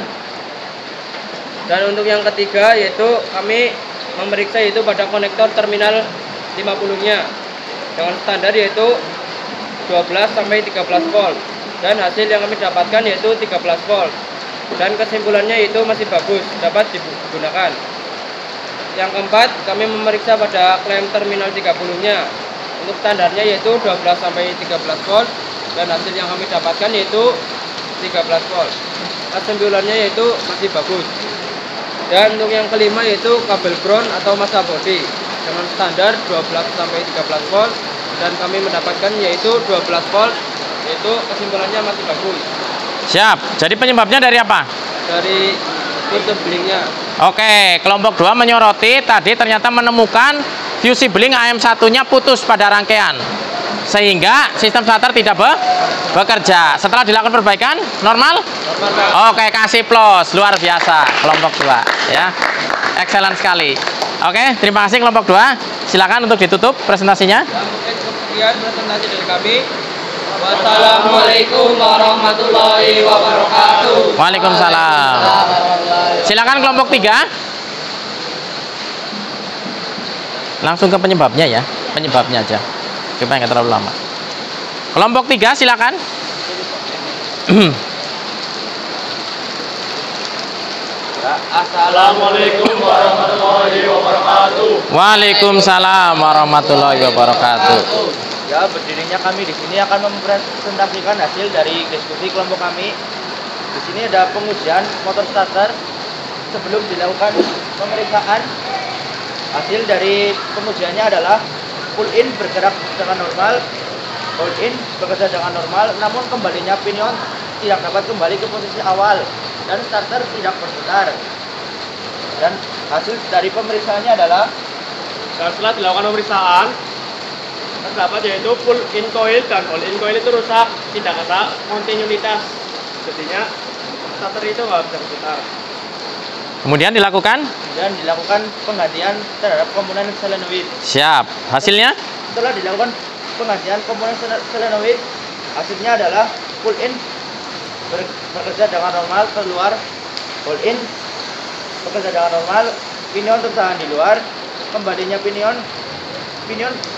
Dan untuk yang ketiga yaitu kami memeriksa yaitu pada konektor terminal 50-nya dengan standar yaitu 12 sampai 13 volt, dan hasil yang kami dapatkan yaitu 13 volt, dan kesimpulannya itu masih bagus, dapat digunakan. Yang keempat, kami memeriksa pada klem terminal 30-nya untuk standarnya yaitu 12 sampai 13 volt, dan hasil yang kami dapatkan yaitu 13 volt. Kesimpulannya yaitu masih bagus. Dan untuk yang kelima yaitu kabel ground atau massa body dengan standar 12 sampai 13 volt, dan kami mendapatkan yaitu 12 volt, yaitu kesimpulannya masih bagus. Siap. Jadi penyebabnya dari apa? Dari fuse blingnya. Oke, kelompok 2 menyoroti tadi ternyata menemukan fuse bling AM1-nya putus pada rangkaian, sehingga sistem starter tidak bekerja. Setelah dilakukan perbaikan, normal? Oke, kasih plus. Luar biasa kelompok 2 ya. Excellent sekali. Oke, terima kasih kelompok 2. Silakan untuk ditutup presentasinya. Ya, mungkin sekian presentasi dari kami. Wassalamualaikum warahmatullahi wabarakatuh. Waalaikumsalam. Silakan kelompok 3. Langsung ke penyebabnya ya. Penyebabnya aja, supaya nggak terlalu lama. Kelompok 3 silakan. Assalamualaikum warahmatullahi wabarakatuh. Waalaikumsalam warahmatullahi wabarakatuh. Ya, berdirinya kami di sini akan mempresentasikan hasil dari diskusi kelompok kami. Di sini ada pengujian motor starter sebelum dilakukan pemeriksaan. Hasil dari pengujiannya adalah pull in bergerak dengan normal, hold in bekerja dengan normal, namun kembalinya pinion tidak dapat kembali ke posisi awal, dan starter tidak berputar. Dan hasil dari pemeriksaannya adalah, Dan setelah dilakukan pemeriksaan, terdapat yaitu pull in coil dan hold in coil itu rusak, tidak ada kontinuitas. Jadinya starter itu nggak bisa berputar. Kemudian dilakukan? dan dilakukan penggantian terhadap komponen solenoid. Siap. Hasilnya? Setelah dilakukan penggantian komponen solenoid, hasilnya adalah pull in bekerja dengan normal, keluar pull in bekerja dengan normal, pinion tertahan di luar, kembalinya pinion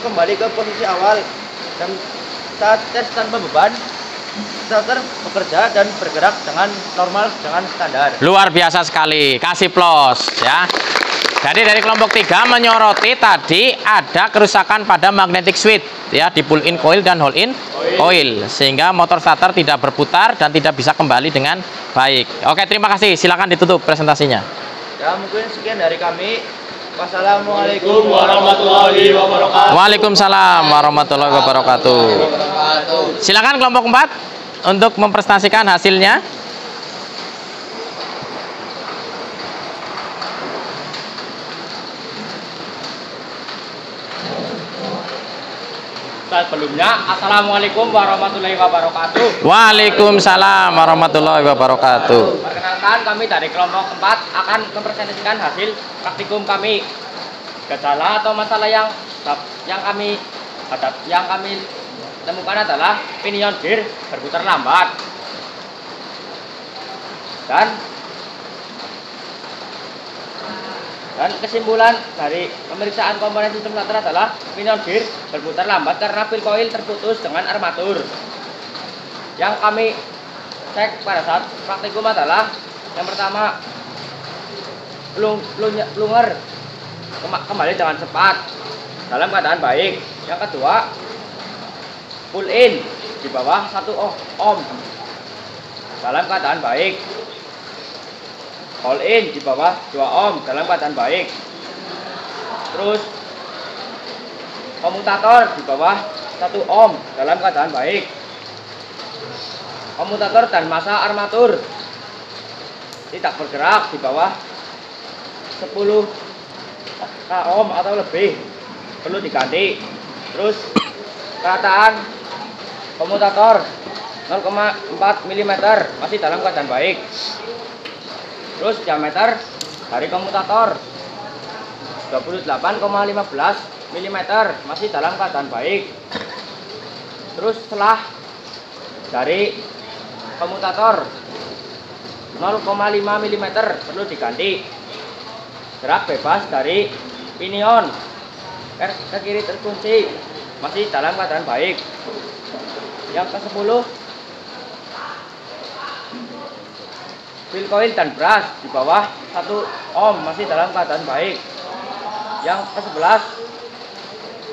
kembali ke posisi awal, dan saat tes tanpa beban starter bekerja dan bergerak dengan normal dengan standar. Luar biasa sekali, kasih plus ya. Jadi dari kelompok 3 menyoroti tadi ada kerusakan pada magnetic switch ya, di pull in coil dan hold in coil, sehingga motor starter tidak berputar dan tidak bisa kembali dengan baik. Oke, terima kasih. Silakan ditutup presentasinya. Ya, mungkin sekian dari kami. Wassalamualaikum warahmatullahi wabarakatuh. Waalaikumsalam warahmatullahi wabarakatuh. Silakan kelompok 4 untuk mempresentasikan hasilnya. Sebelumnya, Assalamualaikum warahmatullahi wabarakatuh. Waalaikumsalam warahmatullahi wabarakatuh. Perkenalkan, kami dari kelompok 4 akan mempresentasikan hasil praktikum kami. Gejala atau masalah yang kami temukan adalah pinion gear berputar lambat. Dan Dan kesimpulan dari pemeriksaan komponen sistem starter adalah pinion gear berputar lambat karena pil coil terputus dengan armatur. Yang kami cek pada saat praktikum adalah yang pertama, plunger kembali dengan cepat dalam keadaan baik. Yang kedua, pull in di bawah 1 ohm dalam keadaan baik. All in di bawah 2 ohm dalam keadaan baik. Terus komutator di bawah 1 ohm dalam keadaan baik. Komutator dan massa armatur tidak bergerak di bawah 10 ohm atau lebih, perlu diganti. Terus kerataan komutator 0,4 mm masih dalam keadaan baik. Terus diameter dari komutator 28,15 mm masih dalam keadaan baik. Terus selah dari komutator 0,5 mm perlu diganti. Gerak bebas dari pinion ke kiri terkunci masih dalam keadaan baik. Yang ke-10, pil coil dan brush di bawah 1 ohm masih dalam keadaan baik. Yang ke-11,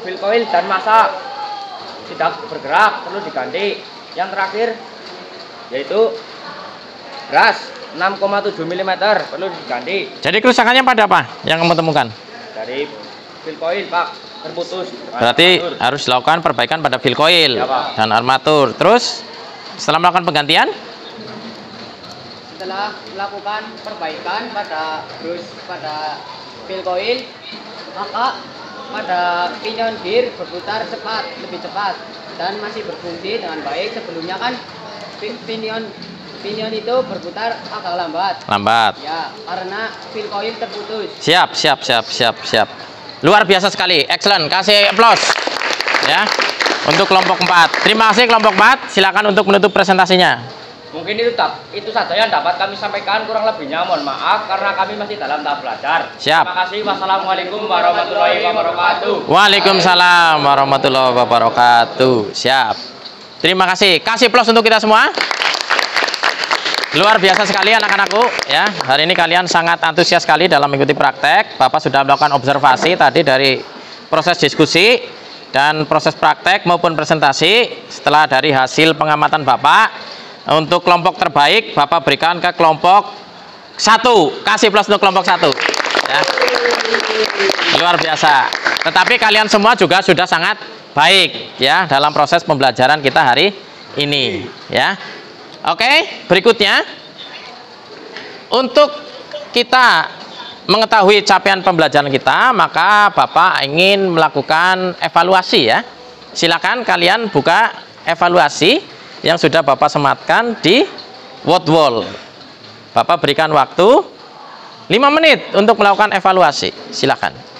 pil coil dan massa tidak bergerak, perlu diganti. Yang terakhir yaitu brush 6,7 mm perlu diganti. Jadi kerusakannya pada apa yang kamu temukan? Dari pil coil, Pak, terputus. Berarti harus dilakukan perbaikan pada pil coil Ya, Pak. dan armatur. Terus setelah melakukan penggantian, Setelah melakukan perbaikan pada pil coil, maka pada pinion gear berputar lebih cepat dan masih berfungsi dengan baik. Sebelumnya kan pinion itu berputar agak lambat. Ya, karena pil coil terputus. siap. Luar biasa sekali, excellent. Kasih applause ya untuk kelompok 4. Terima kasih kelompok 4. Silakan untuk menutup presentasinya. Mungkin itu saja yang dapat kami sampaikan, kurang lebihnya mohon maaf karena kami masih dalam tahap belajar. Siap. Terima kasih. Wassalamualaikum warahmatullahi wabarakatuh. Waalaikumsalam warahmatullahi wabarakatuh. Siap. Terima kasih. Kasih plus untuk kita semua. Luar biasa sekali anak-anakku ya. Hari ini kalian sangat antusias sekali dalam mengikuti praktek. Bapak sudah melakukan observasi tadi dari proses diskusi dan proses praktek maupun presentasi. Setelah dari hasil pengamatan Bapak, untuk kelompok terbaik Bapak berikan ke kelompok 1. Kasih plus untuk kelompok 1 ya. Luar biasa. Tetapi kalian semua juga sudah sangat baik ya dalam proses pembelajaran kita hari ini ya. Oke, berikutnya untuk kita mengetahui capaian pembelajaran kita, maka Bapak ingin melakukan evaluasi ya. Silakan kalian buka evaluasi yang sudah Bapak sematkan di Word Wall. Bapak berikan waktu 5 menit untuk melakukan evaluasi. Silakan.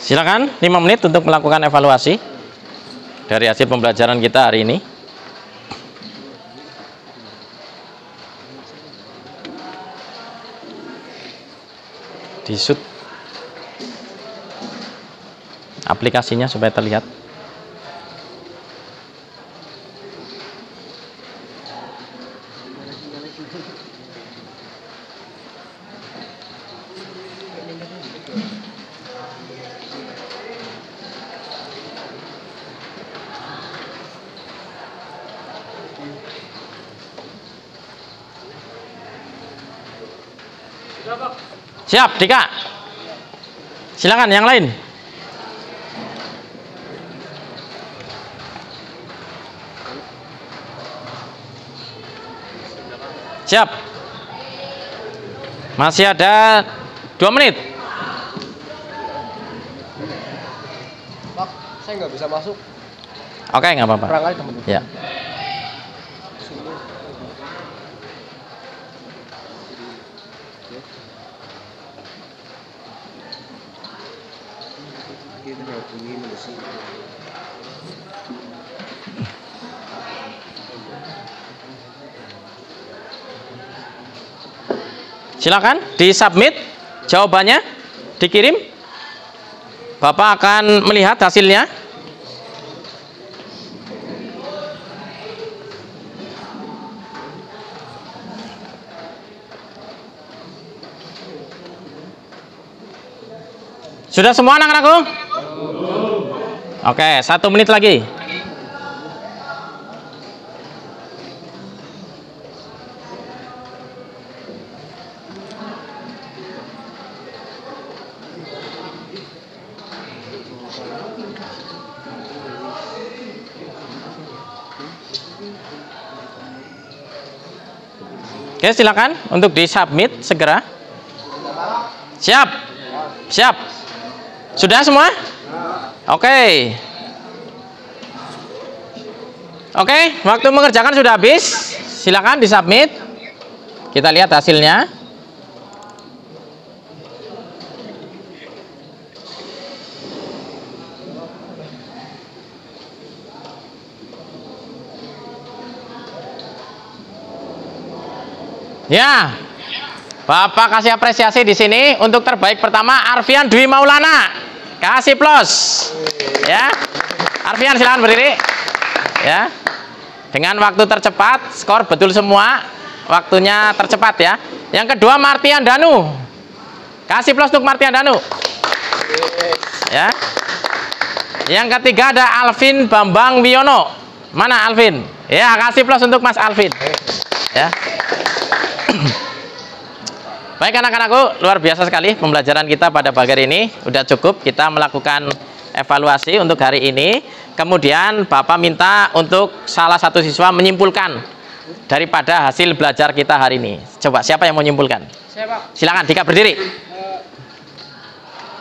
Silakan 5 menit untuk melakukan evaluasi dari hasil pembelajaran kita hari ini. di shoot aplikasinya supaya terlihat. Siap, Dika. Silakan yang lain. Siap. Masih ada 2 menit. Pak, saya nggak bisa masuk. Oke, nggak apa-apa. Perangkali teman. Ya. Silakan disubmit jawabannya, dikirim. Bapak akan melihat hasilnya. Sudah semua anak-anakku? Oke, 1 menit lagi. Oke, silakan untuk disubmit segera. Siap. Siap. Sudah semua? Oke. Oke, waktu mengerjakan sudah habis. Silakan disubmit. Kita lihat hasilnya. Ya, Bapak kasih apresiasi di sini untuk terbaik pertama Arfian Dwi Maulana, kasih plus, ya. Arfian silakan berdiri, ya. Dengan waktu tercepat, skor betul semua, waktunya tercepat ya. Yang kedua Martian Danu, kasih plus untuk Martian Danu, ya. Yang ketiga ada Alvin Bambang Wiono, mana Alvin? Ya, kasih plus untuk Mas Alvin, ya. Baik anak-anakku, luar biasa sekali pembelajaran kita pada pagi hari ini. Udah cukup kita melakukan evaluasi untuk hari ini. Kemudian Bapak minta untuk salah satu siswa menyimpulkan daripada hasil belajar kita hari ini. Coba siapa yang mau menyimpulkan? Saya Pak. Silakan Dika berdiri.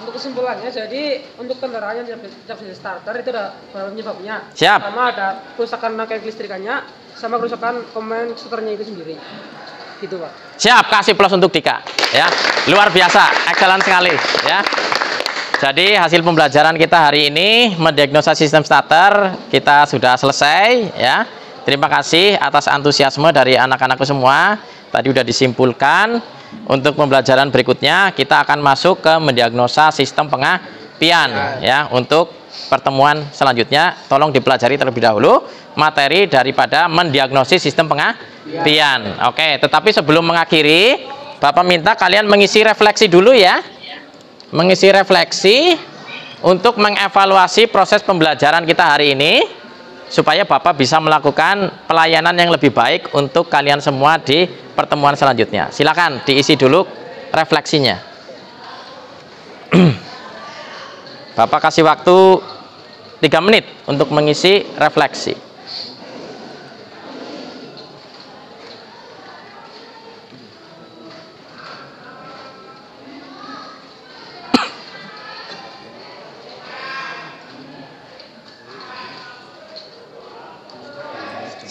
Untuk kesimpulannya, jadi untuk kendaraan yang tidak bisa starter itu ada beberapa penyebabnya. Siap. Pertama ada kerusakan rangkaian kelistrikannya, sama kerusakan komponen starternya itu sendiri. Gitu Pak. Siap, kasih plus untuk Dika, ya. Luar biasa, excellent sekali, ya. Jadi hasil pembelajaran kita hari ini mendiagnosa sistem starter kita sudah selesai, ya. Terima kasih atas antusiasme dari anak-anakku semua. Tadi sudah disimpulkan. Untuk pembelajaran berikutnya kita akan masuk ke mendiagnosa sistem pengapian, ya. Untuk pertemuan selanjutnya tolong dipelajari terlebih dahulu materi daripada mendiagnosis sistem pengapian. Oke, tetapi sebelum mengakhiri, Bapak minta kalian mengisi refleksi dulu ya. Mengisi refleksi untuk mengevaluasi proses pembelajaran kita hari ini supaya Bapak bisa melakukan pelayanan yang lebih baik untuk kalian semua di pertemuan selanjutnya. Silakan diisi dulu refleksinya. Bapak kasih waktu 3 menit untuk mengisi refleksi.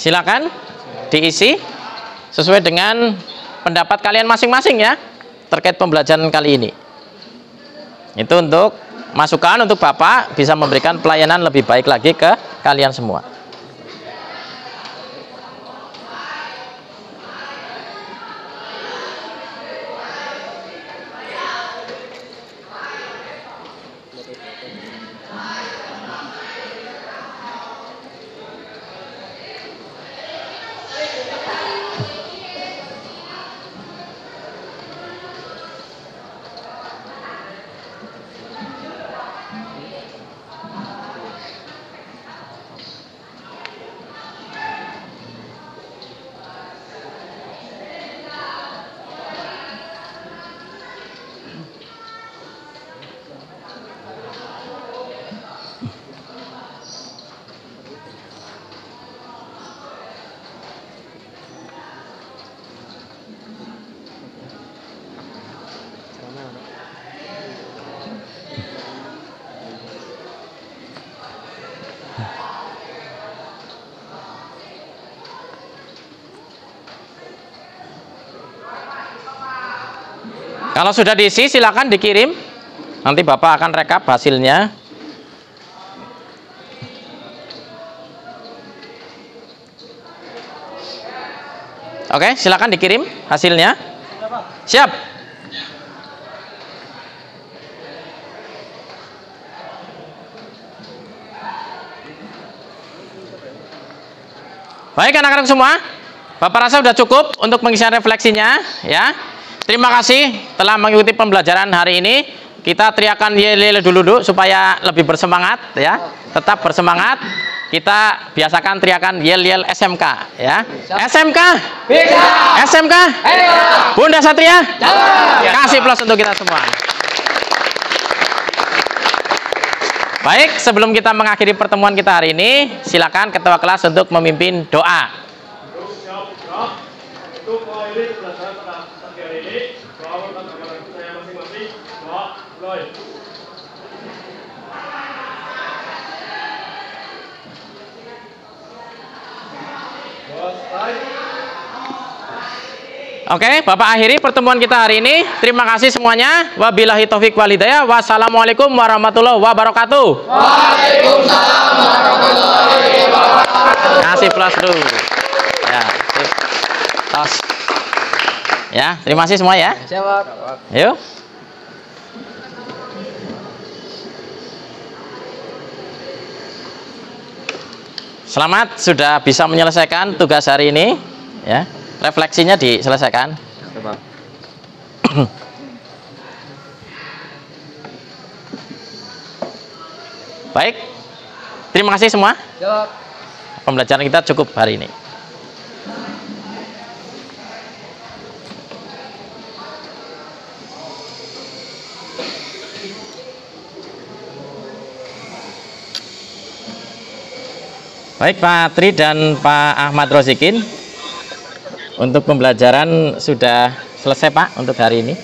Silakan diisi sesuai dengan pendapat kalian masing-masing ya terkait pembelajaran kali ini. Itu untuk masukan untuk Bapak bisa memberikan pelayanan lebih baik lagi ke kalian semua. Kalau sudah diisi silakan dikirim. Nanti Bapak akan rekap hasilnya. Oke, silakan dikirim hasilnya. Siap. Baik anak-anak semua, Bapak rasa sudah cukup untuk pengisian refleksinya ya. Terima kasih telah mengikuti pembelajaran hari ini. Kita teriakan yel-yel dulu supaya lebih bersemangat ya. Tetap bersemangat. Kita biasakan teriakan yel-yel SMK ya. SMK bisa. SMK ayo. Bunda Satria jalan. Kasih plus untuk kita semua. Baik, sebelum kita mengakhiri pertemuan kita hari ini, silakan ketua kelas untuk memimpin doa. Untuk mengakhiri pembelajaran pada pagi hari ini, doa untuk anak-anak saya masing-masing. Doa mulai. Oke, Bapak akhiri pertemuan kita hari ini. Terima kasih semuanya. Wabillahi taufik walhidayah. Wassalamualaikum warahmatullahi wabarakatuh. Waalaikumsalam warahmatullahi wabarakatuh. Kasih plus dulu. Ya, sip. Tos. Ya, terima kasih semua ya. Siap. Yuk. Selamat sudah bisa menyelesaikan tugas hari ini ya. Refleksinya diselesaikan. Baik. Terima kasih semua. Pembelajaran kita cukup hari ini. Baik Pak Tri dan Pak Ahmad Rozikin, untuk pembelajaran sudah selesai Pak untuk hari ini.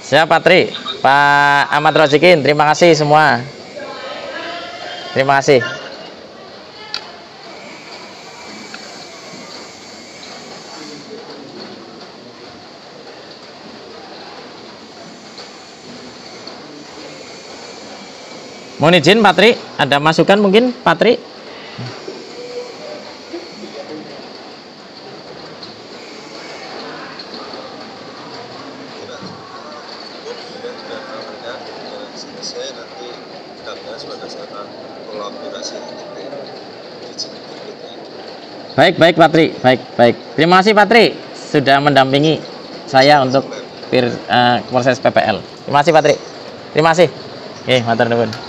Siap Pak Tri, Pak Ahmad Rozikin, terima kasih semua. Terima kasih. Mohon izin Pak Tri, ada masukan mungkin Pak Tri? Baik Pak Tri, baik. Terima kasih Pak Tri sudah mendampingi saya untuk proses PPL. Terima kasih Pak Tri. Terima kasih. Oke, matur nuwun.